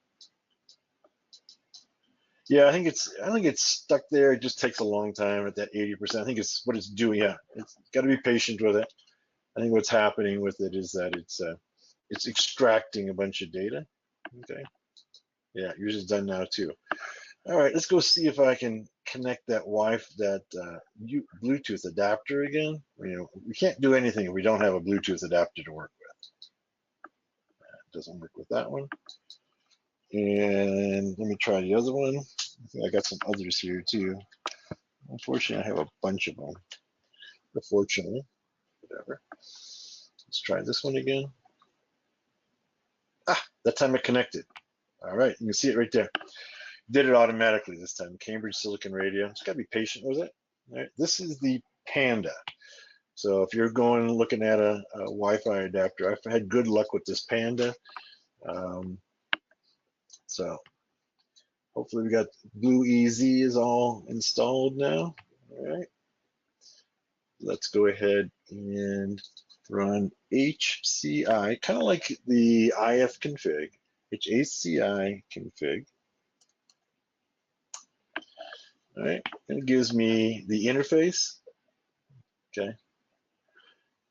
Yeah, I think it's stuck there. It just takes a long time at that 80%. I think it's what it's doing. Yeah, it's got to be patient with it. I think what's happening with it is that it's extracting a bunch of data. Okay. Yeah, yours is done now too. All right, let's go see if I can connect that Bluetooth adapter again. You know, we can't do anything if we don't have a Bluetooth adapter to work with. It doesn't work with that one. And let me try the other one. I got some others here too. Unfortunately, I have a bunch of them. But fortunately, whatever. Let's try this one again. Ah, that time it connected. All right, you can see it right there. Did it automatically this time. Cambridge Silicon Radio. Just gotta be patient with it. All right, this is the Panda. So if you're going looking at a Wi-Fi adapter, I've had good luck with this Panda. So hopefully we got BlueEZ is all installed now. All right. Let's go ahead and run HCI, kind of like the ifconfig. HCI config. All right, and it gives me the interface. Okay.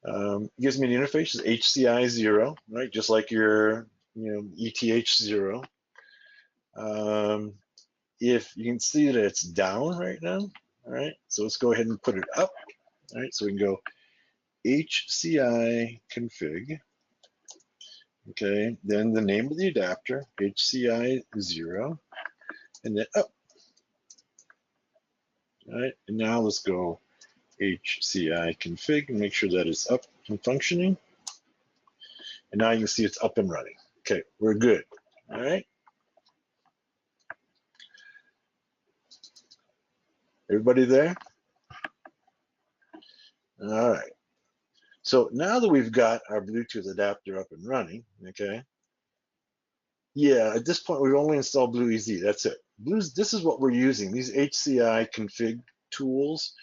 It gives me the interface is HCI 0, right? Just like your, ETH 0. If you can see that it's down right now, all right? So let's go ahead and put it up, all right? So we can go HCI config, okay? Then the name of the adapter, HCI 0, and then up, all right? And now let's go HCI config and make sure that it's up and functioning. And now you can see it's up and running. Okay, we're good, all right? Everybody there? All right. So now that we've got our Bluetooth adapter up and running, okay? Yeah, at this point we've only installed BlueEZ. That's it. This is what we're using. These HCI config tools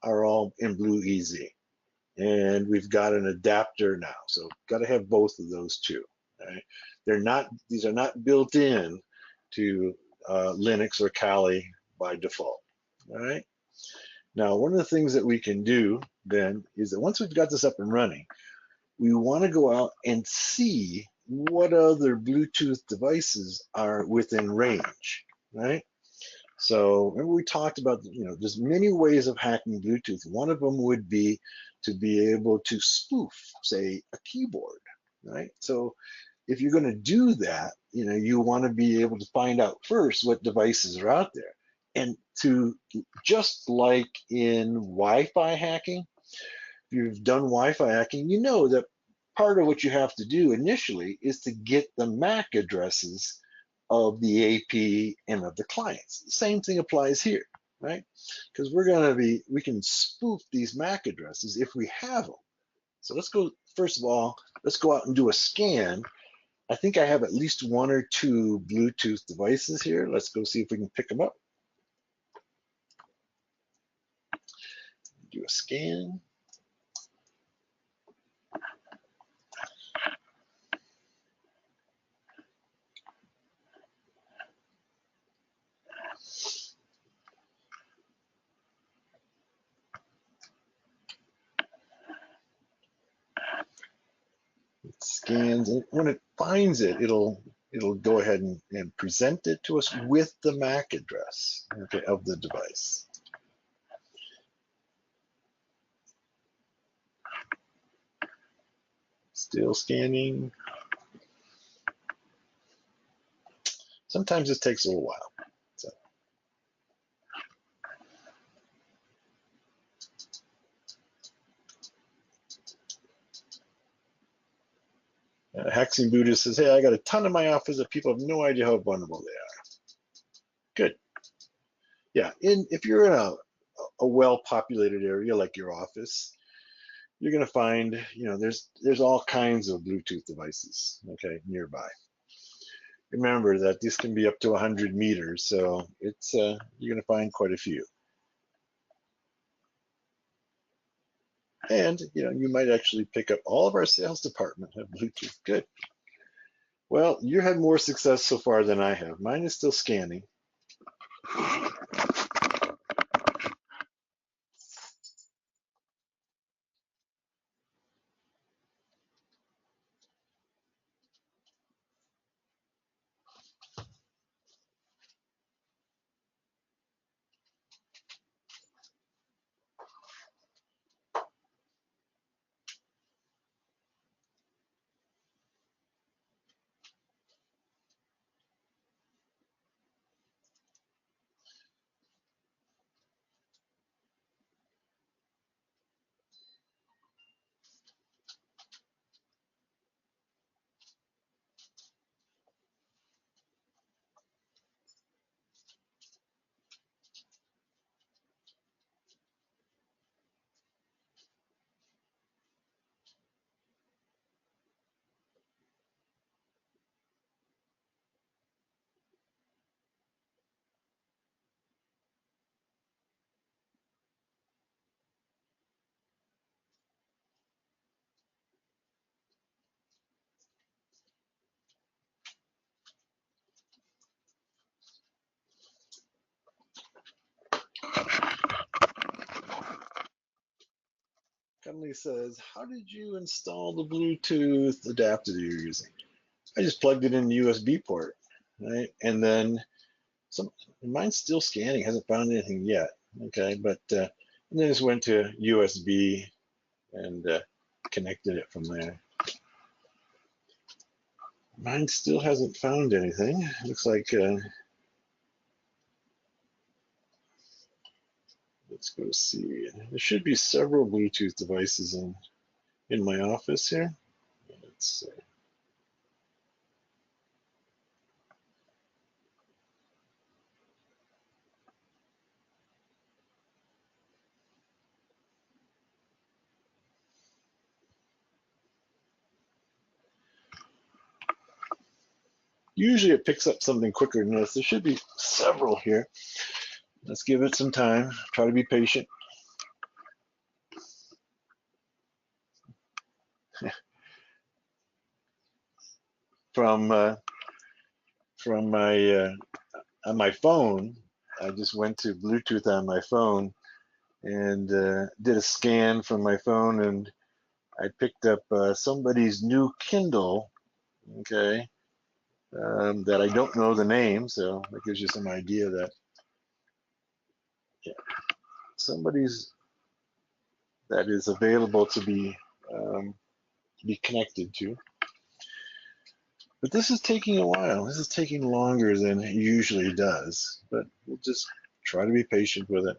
are all in BlueEZ, and we've got an adapter now. So got to have both of those too. Right? These are not built in to Linux or Kali by default. All right. Now, one of the things that we can do then is that once we've got this up and running, we want to go out and see what other Bluetooth devices are within range, right? So remember we talked about, there's many ways of hacking Bluetooth. One of them would be to be able to spoof, say, a keyboard, right? So if you're going to do that, you want to be able to find out first what devices are out there. And just like in Wi-Fi hacking, if you've done Wi-Fi hacking, you know that part of what you have to do initially is to get the MAC addresses of the AP and of the clients. The same thing applies here, right? Because we can spoof these MAC addresses if we have them. So first of all, let's go out and do a scan. I think I have at least one or two Bluetooth devices here. Let's go see if we can pick them up. Do a scan. It scans, and when it finds it, it'll it'll go ahead and present it to us with the MAC address, okay, of the device. Still scanning. Sometimes it takes a little while. So. Hacking Buddhist says, hey, I got a ton in my office that people have no idea how vulnerable they are. Good. Yeah, if you're in a well-populated area like your office, you're going to find, there's all kinds of Bluetooth devices, okay, nearby. Remember that this can be up to 100 meters, so it's you're going to find quite a few. And you might actually pick up all of our sales department have Bluetooth. Good. Well, you had more success so far than I have. Mine is still scanning. Cunnelly says, how did you install the Bluetooth adapter that you're using? I just plugged it in the USB port, right? And then mine's still scanning, hasn't found anything yet, okay? But and then just went to USB and connected it from there. Mine still hasn't found anything. Looks like, let's go see. There should be several Bluetooth devices in my office here. Let's see. Usually it picks up something quicker than this. There should be several here. Let's give it some time. Try to be patient. From my on my phone, I just went to Bluetooth on my phone and did a scan from my phone, and I picked up somebody's new Kindle, okay, that I don't know the name, so that gives you some idea that somebody's that is available to be connected to. But this is taking a while. This is taking longer than it usually does, but we'll just try to be patient with it.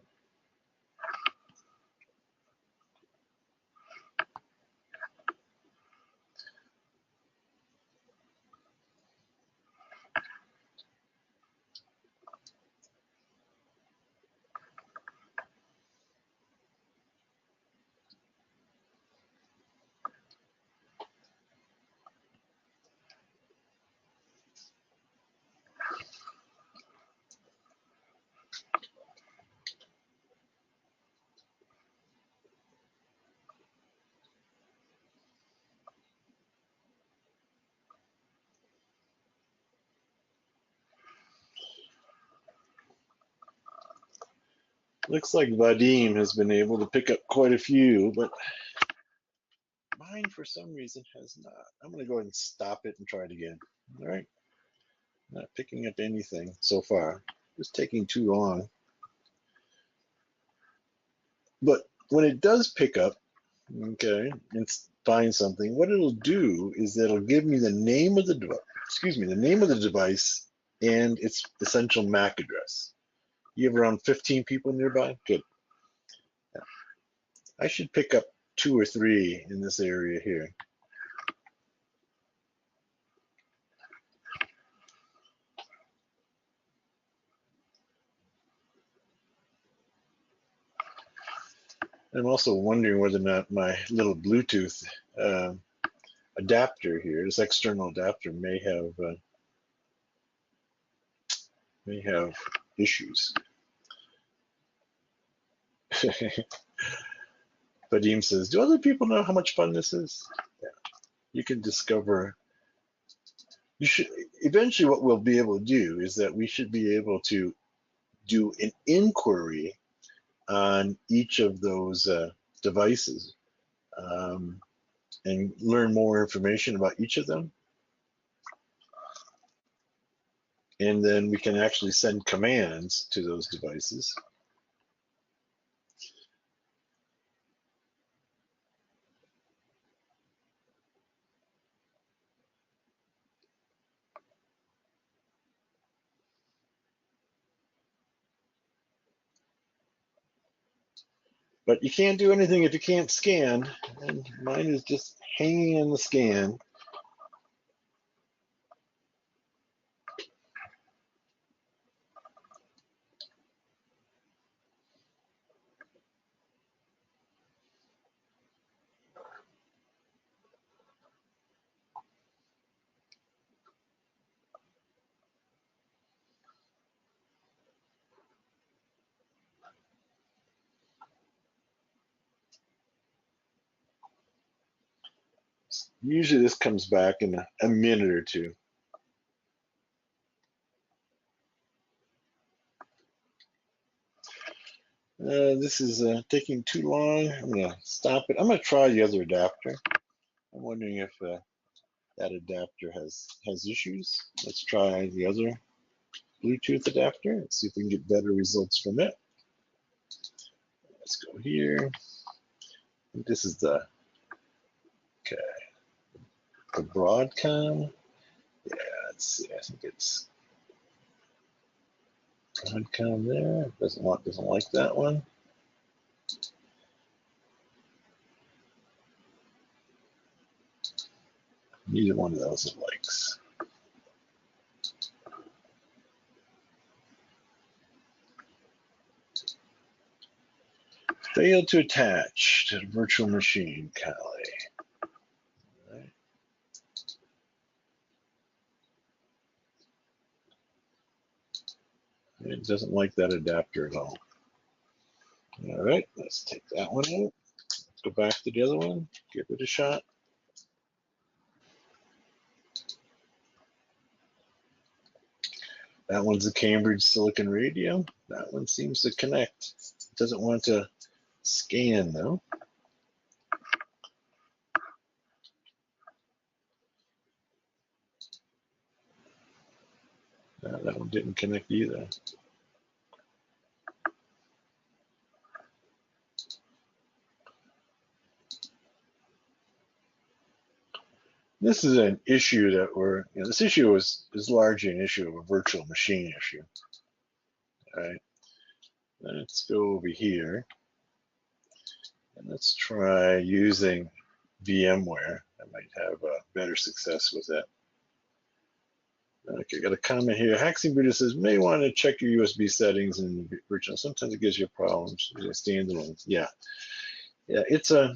Looks like Vadim has been able to pick up quite a few, but mine for some reason has not. I'm going to go ahead and stop it and try it again. All right. Not picking up anything so far. It's taking too long. But when it does pick up, okay, and find something, what it'll do is that it'll give me the name of the device, the name of the device and its essential MAC address. You have around 15 people nearby? Good. Yeah. I should pick up 2 or 3 in this area here. I'm also wondering whether or not my little Bluetooth adapter here, this external adapter, may have issues. Vadim says, do other people know how much fun this is? Yeah. You can discover, eventually what we'll be able to do is that we should be able to do an inquiry on each of those devices and learn more information about each of them. And then we can actually send commands to those devices. But you can't do anything if you can't scan, and mine is just hanging in the scan. Usually this comes back in a minute or two. This is taking too long. I'm going to stop it. I'm going to try the other adapter. I'm wondering if that adapter has issues. Let's try the other Bluetooth adapter and see if we can get better results from it. Let's go here. This is the Broadcom. Yeah, let's see. I think it's Broadcom there. Doesn't like that one. Neither one of those it likes. Failed to attach to the virtual machine, Kali. Right. It doesn't like that adapter at all. All right, let's take that one out. Let's go back to the other one, give it a shot. That one's a Cambridge Silicon Radio. That one seems to connect. It doesn't want to scan though. No, that one didn't connect either. This is an issue that this issue is largely an issue of a virtual machine issue. All right, let's go over here and let's try using VMware. I might have better success with that. Okay, got a comment here. Hacking Buddha says, may want to check your USB settings in virtual. Sometimes it gives you problems. Standalone. Yeah. Yeah, it's an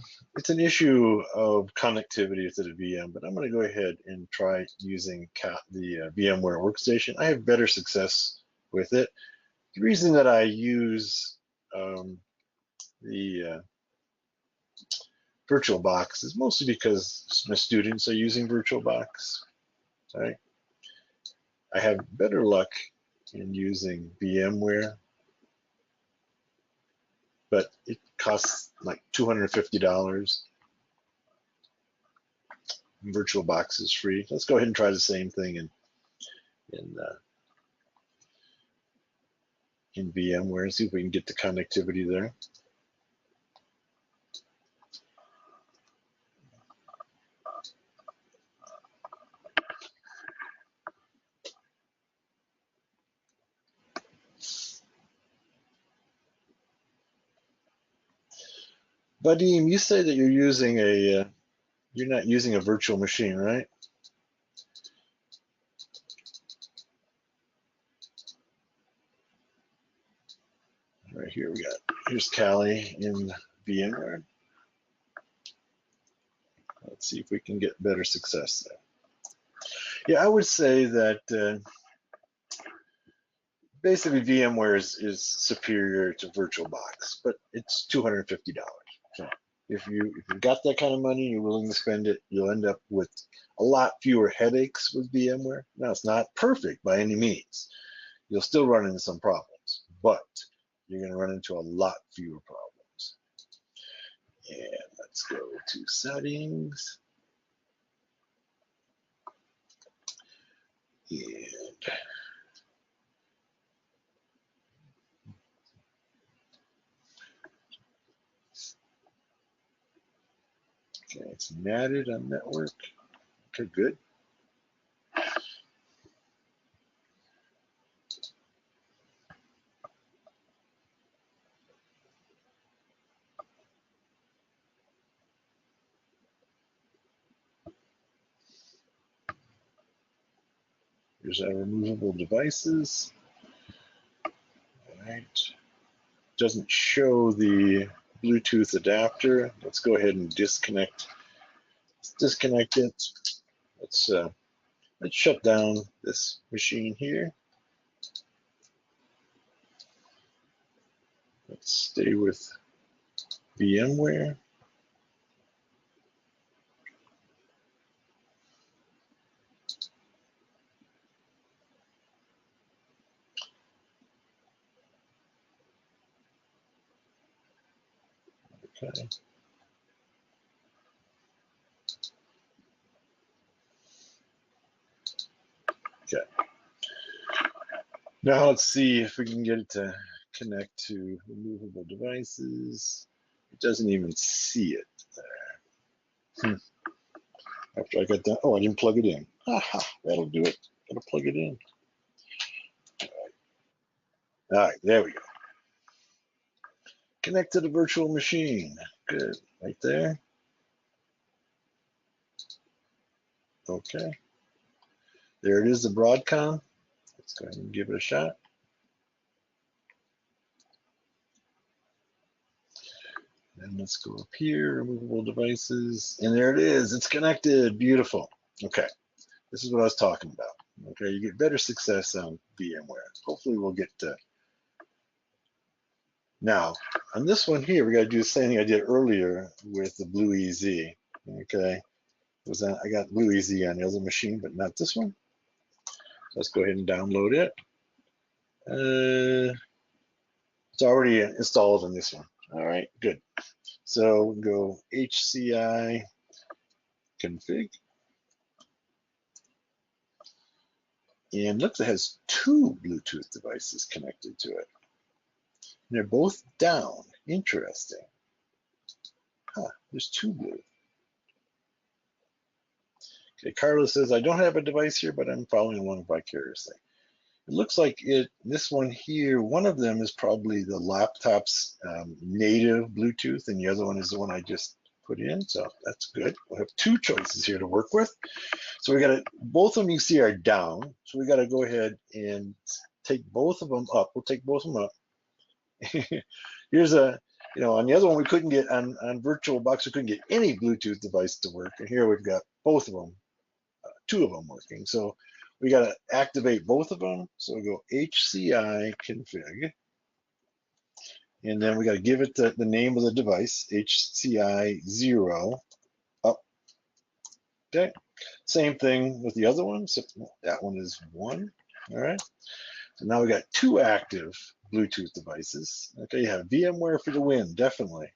issue of connectivity to the VM, but I'm going to go ahead and try using the VMware workstation. I have better success with it. The reason that I use the VirtualBox is mostly because my students are using VirtualBox. Right? I have better luck in using VMware, but it costs like $250. VirtualBox is free. Let's go ahead and try the same thing and in VMware and see if we can get the connectivity there. Vadim, you say that you're using you're not using a virtual machine, right? Right here here's Kali in VMware. Let's see if we can get better success there. Yeah, I would say that basically VMware is superior to VirtualBox, but it's $250. So if you've got that kind of money, you're willing to spend it, you'll end up with a lot fewer headaches with VMware. Now, it's not perfect by any means. You'll still run into some problems, but you're going to run into a lot fewer problems. And let's go to settings. And okay, it's natted on network. Okay, good. Here's our removable devices. All right. Doesn't show the Bluetooth adapter. Let's go ahead and disconnect. Let's disconnect it. Let's shut down this machine here. Let's stay with VMware. Okay. Okay. Now let's see if we can get it to connect to removable devices. It doesn't even see it there. After I got that, oh, I didn't plug it in. Aha, that'll do it. Gotta plug it in. All right, there we go. Connect to the virtual machine. Good, right there. Okay. There it is, the Broadcom. Let's go ahead and give it a shot. And let's go up here, removable devices, and there it is. It's connected. Beautiful. Okay, this is what I was talking about. Okay, you get better success on VMware. Hopefully, we'll get to. Now, on this one here, we got to do the same thing I did earlier with the BlueEZ. Okay, I got BlueEZ on the other machine, but not this one. So let's go ahead and download it. It's already installed on this one. All right, good. So go HCI config. And looks like it has two Bluetooth devices connected to it. And they're both down. Interesting. Huh, there's two blue. Okay, Carlos says, I don't have a device here, but I'm following along vicariously. It looks like this one here, one of them is probably the laptop's native Bluetooth, and the other one is the one I just put in, so that's good. We'll have two choices here to work with. So we got to, both of them you see are down, so we got to go ahead and take both of them up. We'll take both of them up. Here's a, on the other one we couldn't get, on VirtualBox we couldn't get any Bluetooth device to work, and here we've got both of them, two of them working. So we got to activate both of them. So we go HCI config, and then we got to give it the name of the device, HCI 0 up. Okay, same thing with the other one. So that one is 1. All right. So now we got two active Bluetooth devices. Okay, you have VMware for the win, definitely.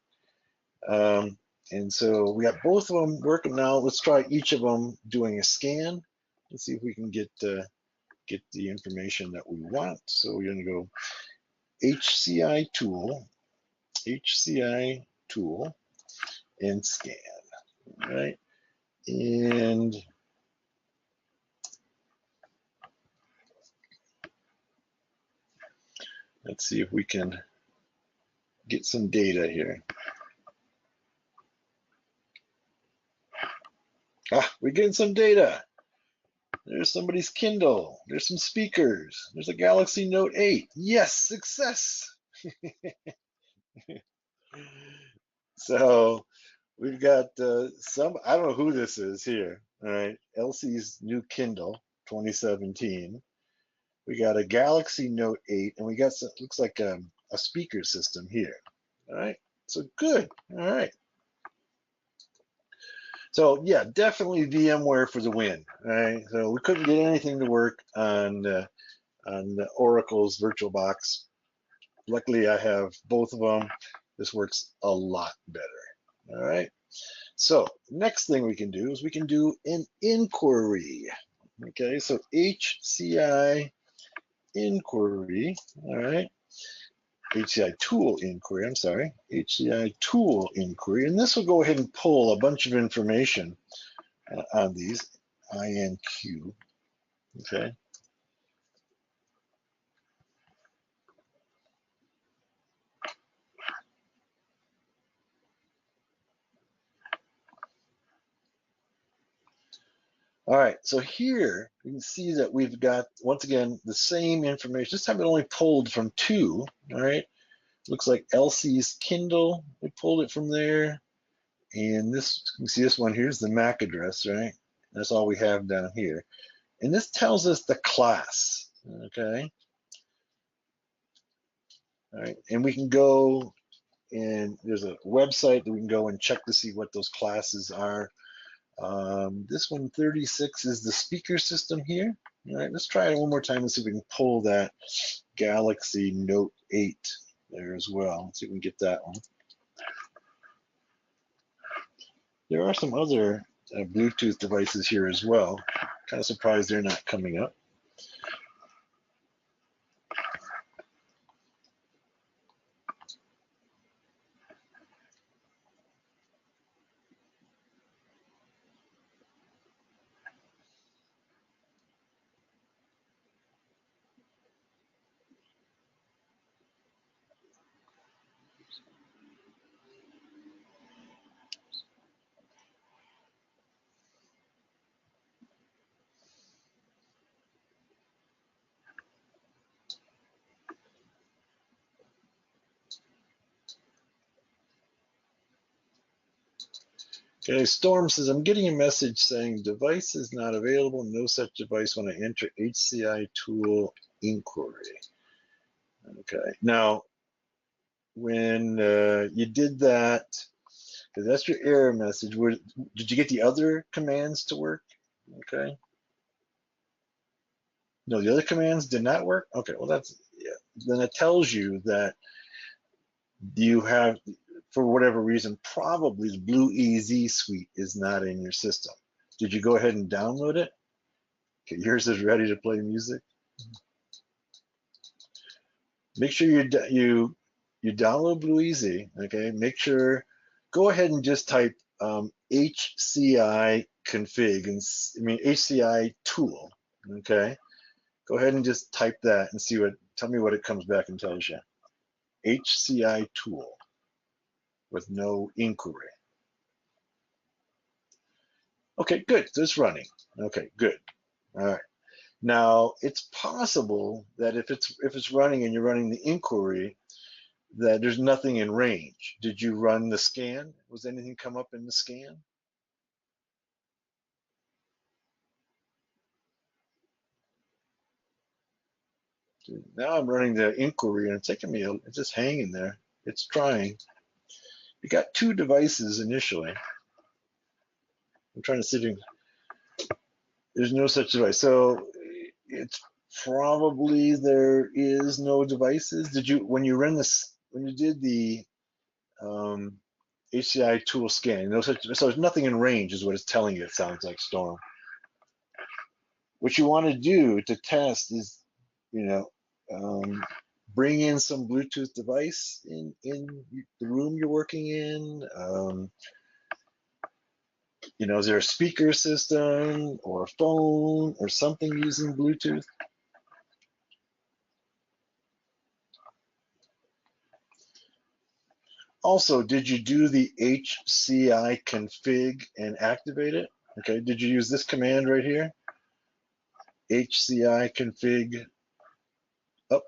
And so we got both of them working now. Let's try each of them doing a scan. Let's see if we can get get the information that we want. So we're going to go HCI tool, and scan, right? And let's see if we can get some data here. We're getting some data. There's somebody's Kindle. There's some speakers. There's a Galaxy Note 8. Yes, success. So we've got I don't know who this is here. All right, Elsie's new Kindle 2017. We got a Galaxy Note 8, and we got some, looks like a speaker system here. All right, so good. All right. So yeah, definitely VMware for the win. All right, so we couldn't get anything to work on Oracle's VirtualBox. Luckily, I have both of them. This works a lot better. All right. So next thing we can do is we can do an inquiry. Okay, so HCI inquiry. All right. HCI tool inquiry, I'm sorry, HCI tool inquiry. And this will go ahead and pull a bunch of information on these, INQ, okay? All right, so here you can see that we've got, once again, the same information. This time it only pulled from 2, all right? Looks like Elsie's Kindle, we pulled it from there. And this, you can see this one here's the MAC address, right? That's all we have down here. And this tells us the class, okay? All right, and we can go and there's a website that we can go and check to see what those classes are. This one, 36, is the speaker system here. All right, let's try it one more time and see if we can pull that Galaxy Note 8 there as well. Let's see if we can get that one. There are some other Bluetooth devices here as well. Kind of surprised they're not coming up. Okay, Storm says, I'm getting a message saying device is not available, no such device when I enter HCI tool inquiry. Okay, now when you did that, because that's your error message, did you get the other commands to work? Okay. No, the other commands did not work? Okay, well that's, yeah. Then it tells you that you have, for whatever reason, probably the BlueEZ suite is not in your system. Did you go ahead and download it? Okay, yours is ready to play music. Make sure you download BlueEZ. Okay, make sure, go ahead and just type HCI config, and I mean HCI tool. Okay, go ahead and just type that and see what. Tell me what it comes back and tells you. HCI tool with no inquiry. Okay, good. So it's running. Okay, good. All right. Now it's possible that if it's running and you're running the inquiry, that there's nothing in range. Did you run the scan? Was anything come up in the scan? Now I'm running the inquiry and it's taking me, it's just hanging there. It's trying. You got 2 devices initially. I'm trying to see. There's no such device. So it's probably there is no devices. Did you, when you ran this, when you did the HCI tool scan, no such, so there's nothing in range is what it's telling you, it sounds like, Storm. What you want to do to test is, you know, bring in some Bluetooth device in the room you're working in. You know, is there a speaker system or a phone or something using Bluetooth? Also, did you do the HCI config and activate it? Okay, did you use this command right here? HCI config up.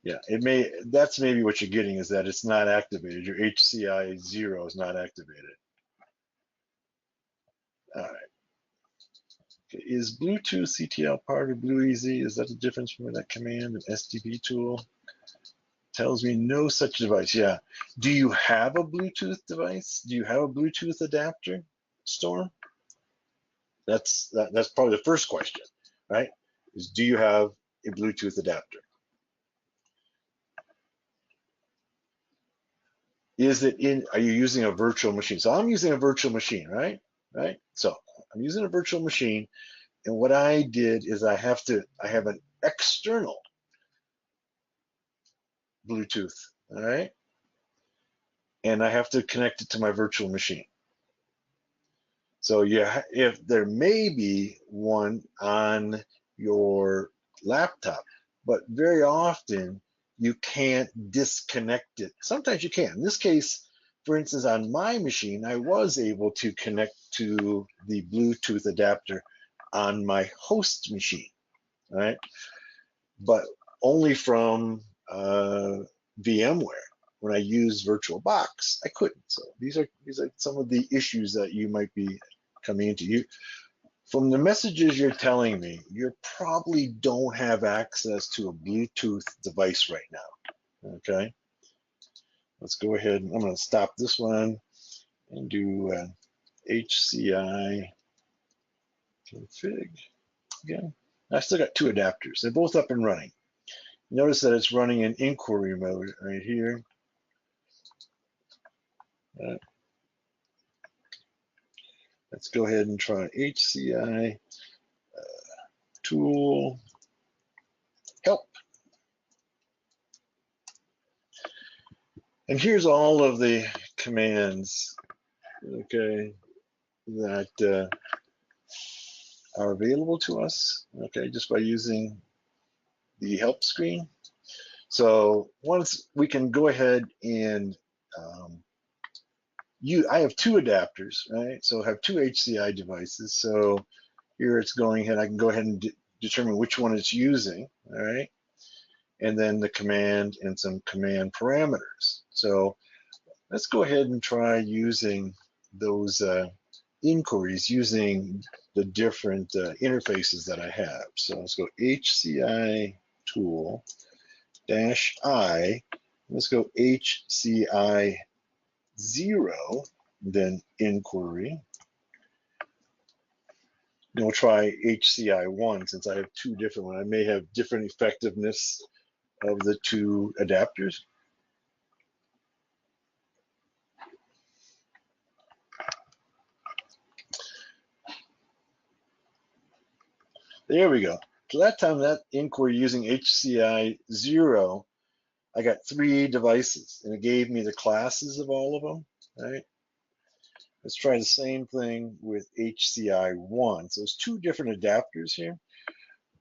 Yeah, that's maybe what you're getting, is that it's not activated. Your HCI 0 is not activated. All right. Okay. Is Bluetooth CTL part of BlueEZ? Is that the difference from that command? An STP tool tells me no such device. Yeah. Do you have a Bluetooth device? Do you have a Bluetooth adapter, Storm? That's probably the first question, right? Is, do you have a Bluetooth adapter? Is it in, are you using a virtual machine? So I'm using a virtual machine, right? Right? So I'm using a virtual machine, and what I did is I have an external Bluetooth, all right? And I have to connect it to my virtual machine. So yeah, if there may be one on your laptop, but very often you can't disconnect it. Sometimes you can. In this case, for instance, on my machine, I was able to connect to the Bluetooth adapter on my host machine, right? But only from VMware. When I use VirtualBox, I couldn't. So these are some of the issues that you might be coming into. You, from the messages you're telling me, you probably don't have access to a Bluetooth device right now. Okay, let's go ahead. I'm going to stop this one and do HCI config again. I still got two adapters. They're both up and running. Notice that it's running in inquiry mode right here. Let's go ahead and try HCI tool help. And here's all of the commands, okay, that are available to us, okay, just by using the help screen. So once we can go ahead and I have two adapters, right? So I have two HCI devices. So here it's going ahead, I can go ahead and determine which one it's using, all right? And then the command and some command parameters. So let's go ahead and try using those inquiries using the different interfaces that I have. So let's go HCI tool -I. Let's go HCI 0, then inquiry. And we'll try HCI 1 since I have two different ones. I may have different effectiveness of the two adapters. There we go. So that time, that inquiry using HCI 0, I got 3 devices, and it gave me the classes of all of them, right? Let's try the same thing with HCI 1. So it's 2 different adapters here.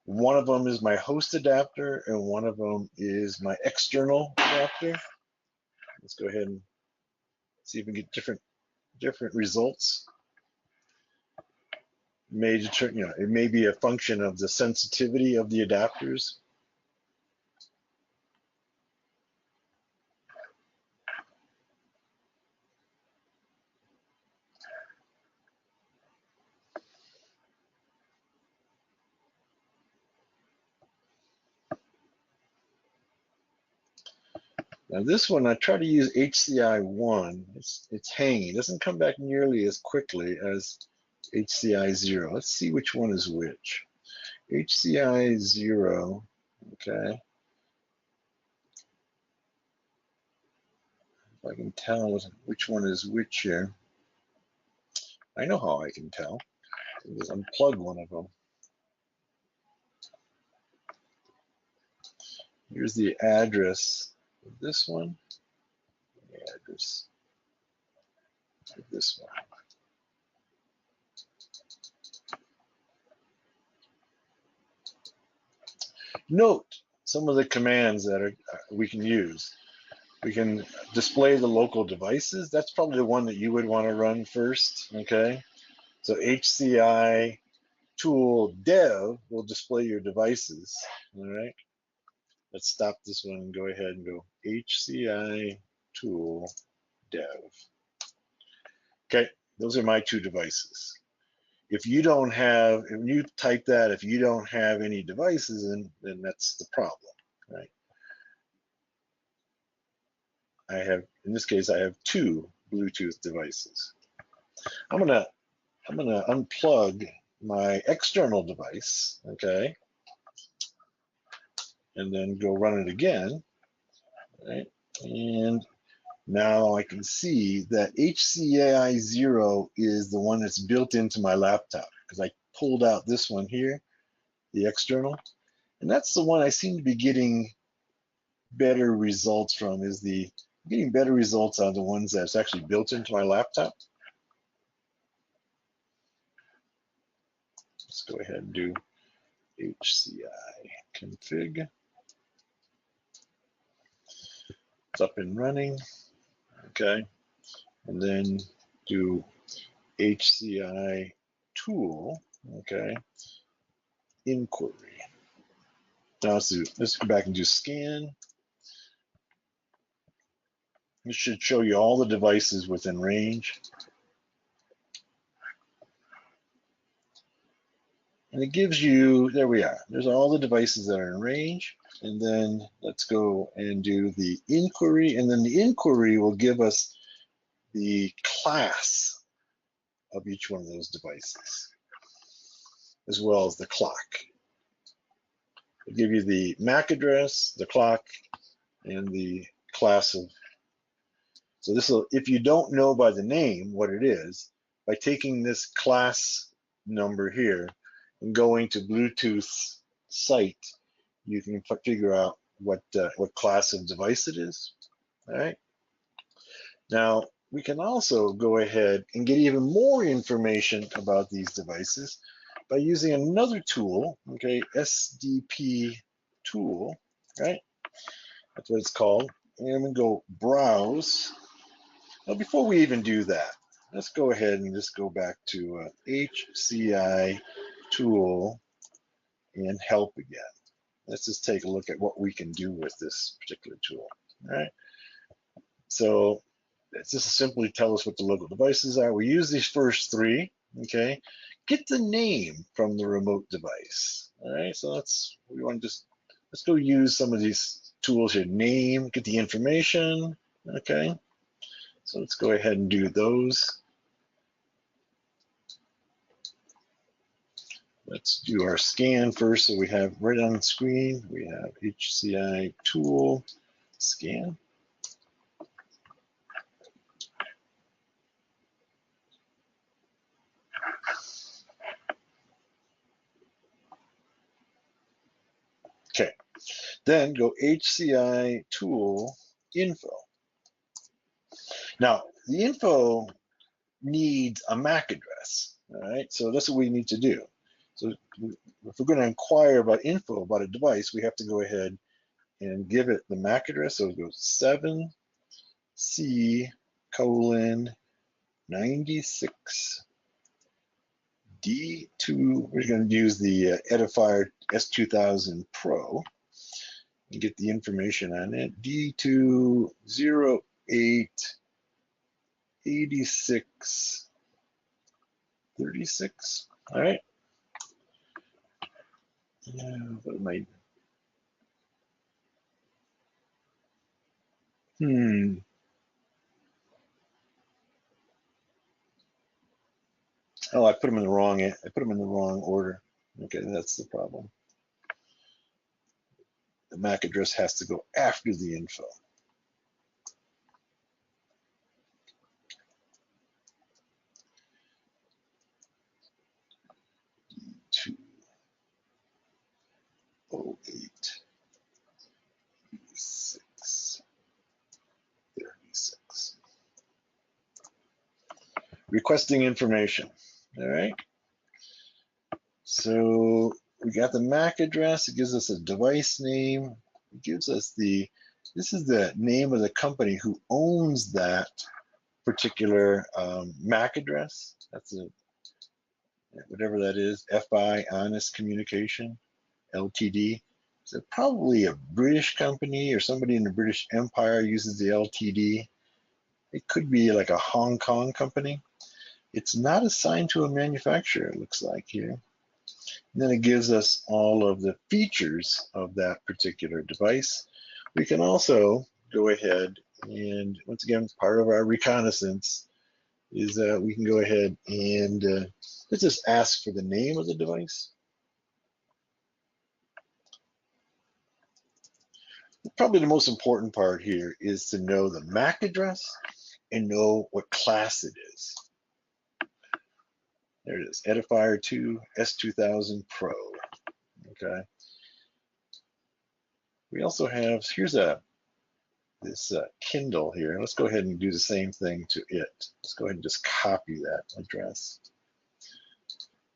One of them is my host adapter, and one of them is my external adapter. Let's go ahead and see if we can get different results. It may be a function of the sensitivity of the adapters. Now this one, I try to use HCI 1. It's hanging. It doesn't come back nearly as quickly as HCI 0. Let's see which one is which. HCI 0, okay. If I can tell which one is which here. I know how I can tell. Just unplug one of them. Here's the address of this one, the address of this one. Note some of the commands that we can use. We can display the local devices. That's probably the one that you would want to run first, okay? So HCI tool dev will display your devices, all right? Let's stop this one and go ahead and go HCI tool dev. Okay, those are my two devices. If you don't have, if you type that, if you don't have any devices, then that's the problem, right? I have, in this case, I have two Bluetooth devices. I'm gonna unplug my external device, okay, and then go run it again, right? And now I can see that HCI 0 is the one that's built into my laptop because I pulled out this one here, the external, and that's the one I seem to be getting better results from. Getting better results on the ones that's actually built into my laptop. Let's go ahead and do HCI config. It's up and running, okay, and then do HCI tool, okay, inquiry. Now let's go back and do scan. This should show you all the devices within range. And it gives you, there we are, there's all the devices that are in range. And then let's go and do the inquiry. And then the inquiry will give us the class of each one of those devices, as well as the clock. It'll give you the MAC address, the clock, and the class of. So this will, if you don't know by the name what it is, by taking this class number here and going to Bluetooth site, you can figure out what class of device it is. All right. Now we can also go ahead and get even more information about these devices by using another tool. Okay, SDP tool. Right. That's what it's called. And we go browse. Now, before we even do that, let's go ahead and just go back to HCI tool and help again. Let's just take a look at what we can do with this particular tool. All right. So let's just simply tell us what the local devices are. We use these first three. Okay. Get the name from the remote device. All right. So let's go use some of these tools here. Name, get the information. Okay. So let's go ahead and do those. Let's do our scan first. So we have right on the screen, we have HCI tool scan. Okay, then go HCI tool info. Now, the info needs a MAC address, all right? So that's what we need to do. So if we're going to inquire about info about a device, we have to go ahead and give it the MAC address. So it goes 7C:96 D2. We're going to use the Edifier S2000 Pro and get the information on it. D2088636. All right. What am I? Oh, I put them in the wrong. I put them in the wrong order. Okay, that's the problem. The MAC address has to go after the info. requesting information. All right. So we got the MAC address. It gives us a device name. It gives us this is the name of the company who owns that particular MAC address. That's whatever that is, FI Honest Communication Ltd. So probably a British company or somebody in the British Empire uses the Ltd. It could be like a Hong Kong company. It's not assigned to a manufacturer, it looks like here. And then it gives us all of the features of that particular device. We can also go ahead and, once again, part of our reconnaissance is that we can go ahead and let's just ask for the name of the device. Probably the most important part here is to know the MAC address and know what class it is. There it is, Edifier 2 S2000 Pro. Okay. We also have, here's this Kindle here. Let's go ahead and do the same thing to it. Let's go ahead and just copy that address.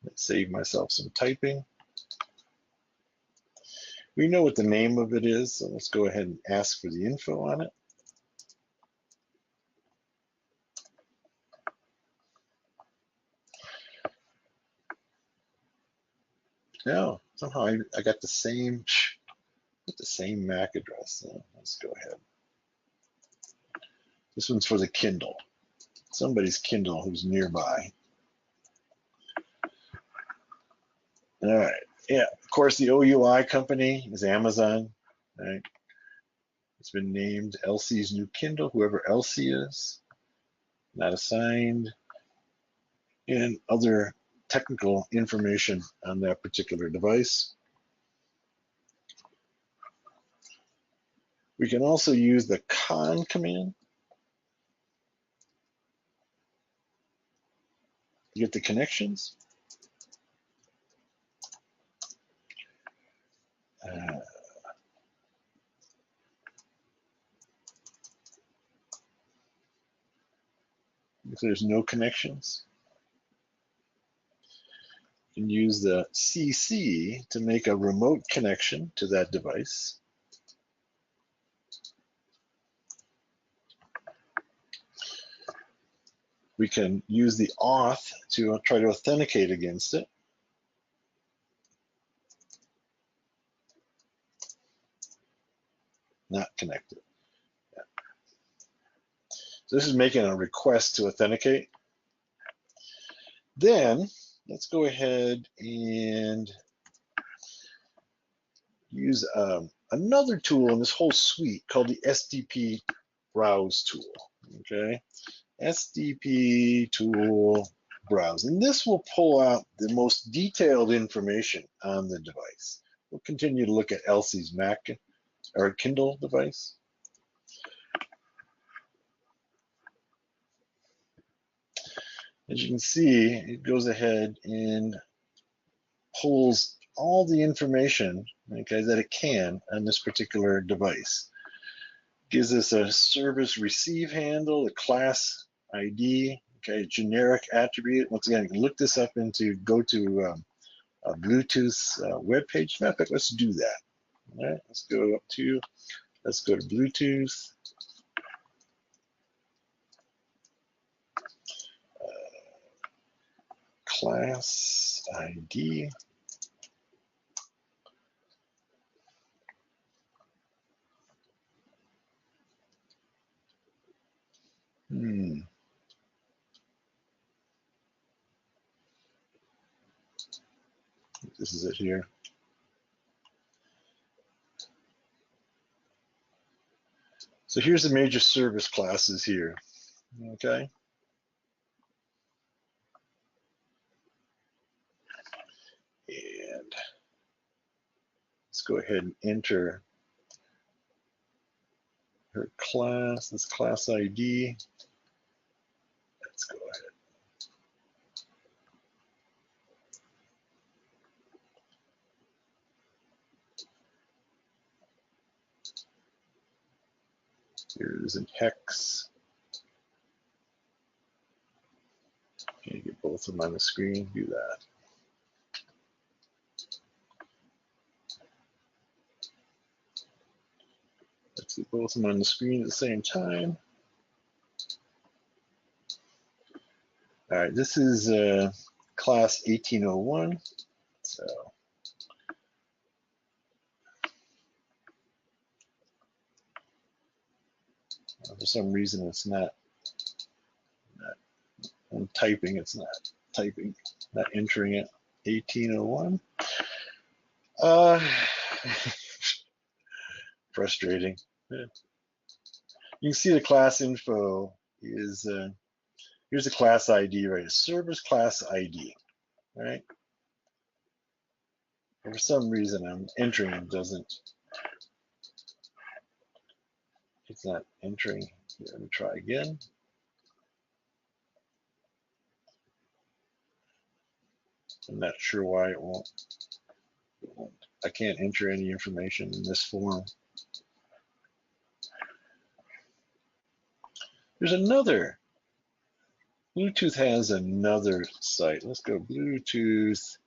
Let's save myself some typing. We know what the name of it is, so let's go ahead and ask for the info on it. No, somehow I got the same MAC address. So let's go ahead. This one's for the Kindle. Somebody's Kindle who's nearby. All right. Yeah, of course, the OUI company is Amazon. Right? It's been named Elsie's new Kindle, whoever Elsie is, not assigned, and other technical information on that particular device. We can also use the con command to get the connections. If there's no connections, you can use the CC to make a remote connection to that device. We can use the auth to try to authenticate against it. Not connected. Yeah. So this is making a request to authenticate. Then let's go ahead and use another tool in this whole suite called the SDP Browse tool. Okay, SDP tool browse, and this will pull out the most detailed information on the device. We'll continue to look at Elsie's Mac or Kindle device. As you can see, it goes ahead and pulls all the information, okay, that it can on this particular device. Gives us a service receive handle, a class ID, okay, generic attribute. Once again, you can look this up go to a Bluetooth web page. Matter of fact, let's do that. All right, let's go to Bluetooth. Class ID. This is it here. So here's the major service classes here. Okay. And let's go ahead and enter her class, this class ID. Let's go ahead. Here it is in hex. both of them on the screen. Do that. Let's get both of them on the screen at the same time. All right, this is class 1801. So for some reason it's not I'm typing, it's not typing, not entering it. 1801. Frustrating. Yeah. You can see the class info is here's the class ID, right? Service class ID, right? And for some reason, I'm entering it doesn't. It's not entering. Here, let me try again. I'm not sure why it won't. I can't enter any information in this form. There's another. Bluetooth has another site. Let's go Bluetooth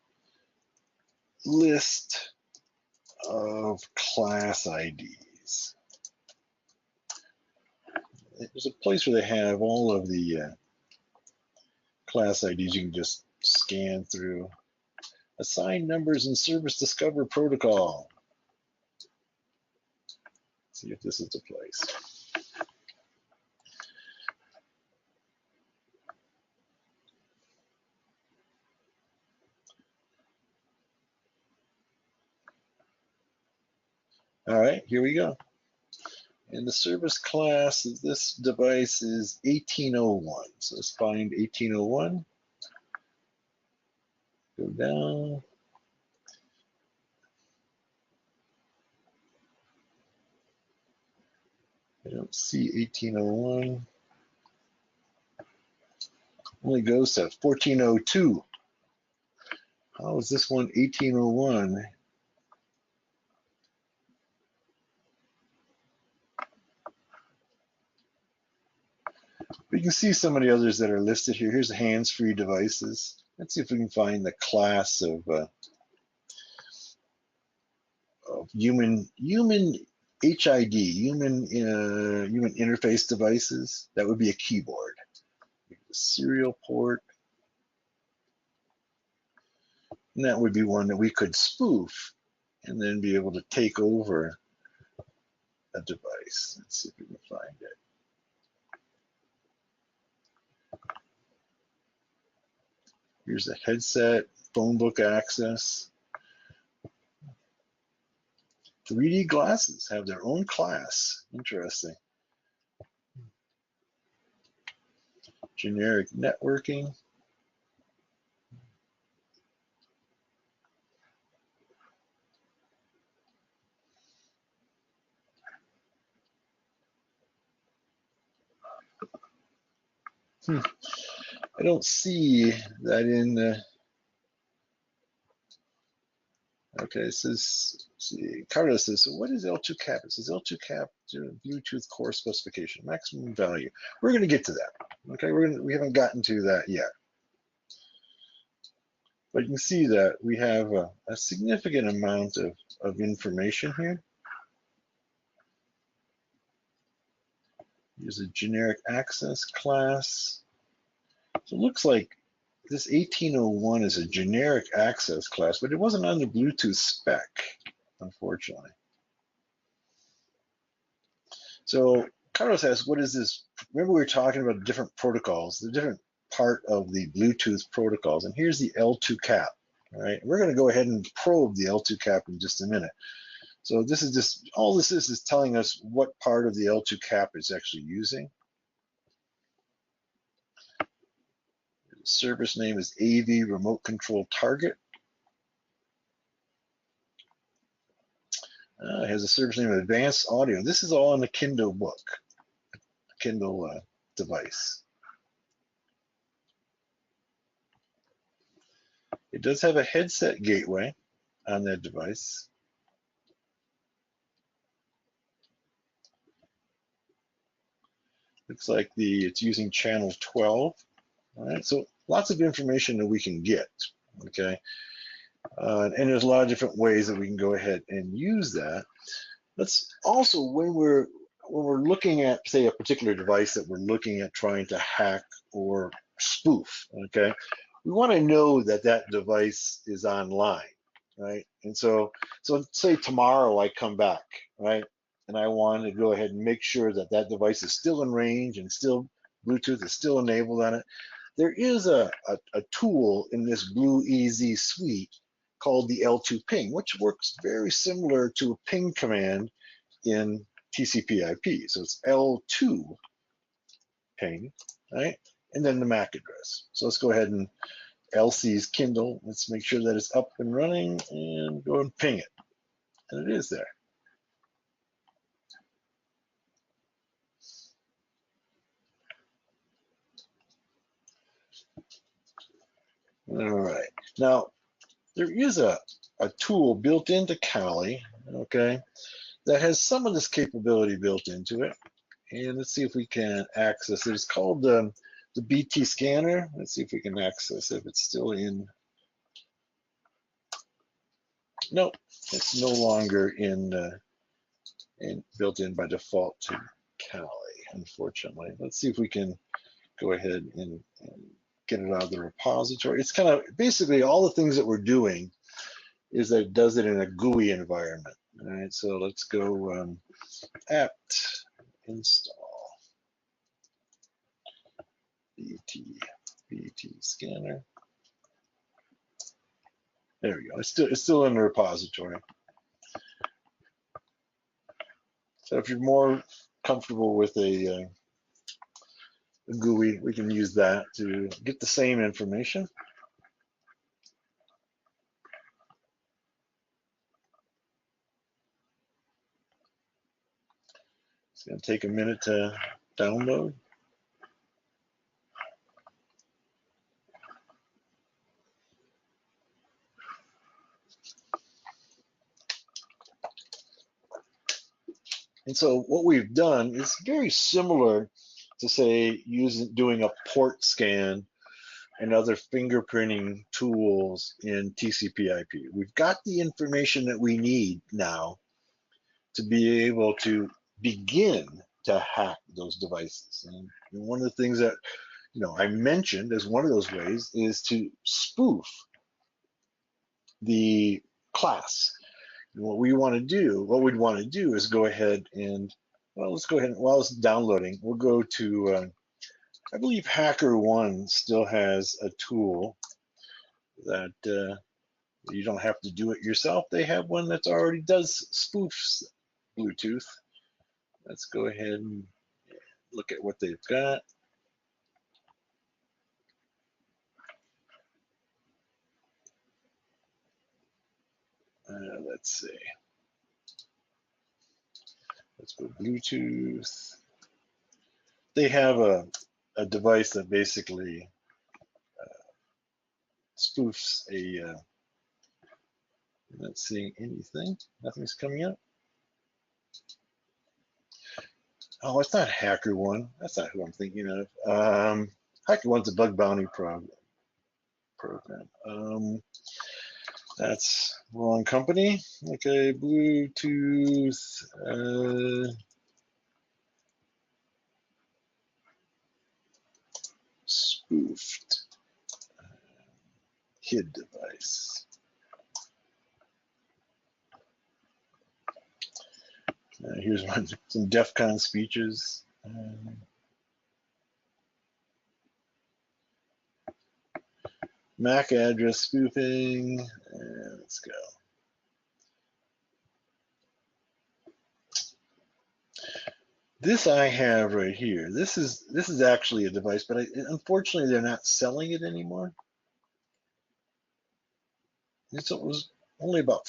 list of class IDs. There's a place where they have all of the class IDs you can just scan through. Assign numbers in Service Discover Protocol. Let's see if this is the place. All right, here we go. And the service class of this device is 1801. So let's find 1801. Go down. I don't see 1801. Only goes to 1402. How is this one 1801? We can see some of the others that are listed here. Here's the hands-free devices. Let's see if we can find the class of human HID, human interface devices. That would be a keyboard. A serial port. And that would be one that we could spoof and then be able to take over a device. Let's see if we can find it. Here's the headset, phone book access. 3D glasses have their own class. Interesting. Generic networking. I don't see that in the. Okay, it says, see, Carlos says, so what is L2 cap? It says L2 cap Bluetooth core specification, maximum value. We're going to get to that. Okay, we haven't gotten to that yet. But you can see that we have a significant amount of information here. Here's a generic access class. So it looks like this 1801 is a generic access class, but it wasn't on the Bluetooth spec, unfortunately. So Carlos asks, what is this? Remember we were talking about different protocols, the different part of the Bluetooth protocols, and here's the L2 cap, all right? We're gonna go ahead and probe the L2 cap in just a minute. So this is just, all this is telling us what part of the L2 cap is actually using. The service name is AV Remote Control Target. It has a service name of Advanced Audio. This is all in the Kindle book, Kindle device. It does have a headset gateway on that device. Looks like it's using channel 12. All right, so lots of information that we can get, okay? And there's a lot of different ways that we can go ahead and use that. Let's also, when we're looking at, say, a particular device that we're looking at trying to hack or spoof, okay, we want to know that that device is online, right? And so say tomorrow I come back, right, and I want to go ahead and make sure that that device is still in range and still Bluetooth is still enabled on it. There is a tool in this BlueEZ suite called the L2 ping, which works very similar to a ping command in TCP/IP. So it's L2 ping, right? And then the MAC address. So let's go ahead and LC's Kindle. Let's make sure that it's up and running and go and ping it. And it is there. All right. Now, there is a tool built into Kali, okay, that has some of this capability built into it. And let's see if we can access it. It's called the BT scanner. Let's see if we can access it. If it's still in. Nope, it's no longer in built in by default to Kali, unfortunately. Let's see if we can go ahead and get it out of the repository. It's kind of basically all the things that we're doing is that it does it in a GUI environment. All right, so let's go apt install BT scanner. There we go. It's still in the repository. So if you're more comfortable with a GUI, we can use that to get the same information. It's going to take a minute to download. And so what we've done is very similar to, say, doing a port scan and other fingerprinting tools in TCP/IP. We've got the information that we need now to be able to begin to hack those devices. And one of the things that I mentioned as one of those ways is to spoof the class. And what we'd want to do is go ahead and, well, let's go ahead and while it's downloading, we'll go to, I believe HackerOne still has a tool that you don't have to do it yourself. They have one that already does spoofs Bluetooth. Let's go ahead and look at what they've got. Let's see. Let's go Bluetooth. They have a device that basically spoofs a. I'm not seeing anything. Nothing's coming up. Oh, it's not HackerOne. That's not who I'm thinking of. HackerOne's a bug bounty program. That's wrong company. Okay, Bluetooth. Spoofed HID device. Here's some DEF CON speeches. MAC address spoofing. Let's go. This I have right here. This is actually a device, but unfortunately they're not selling it anymore. It was only about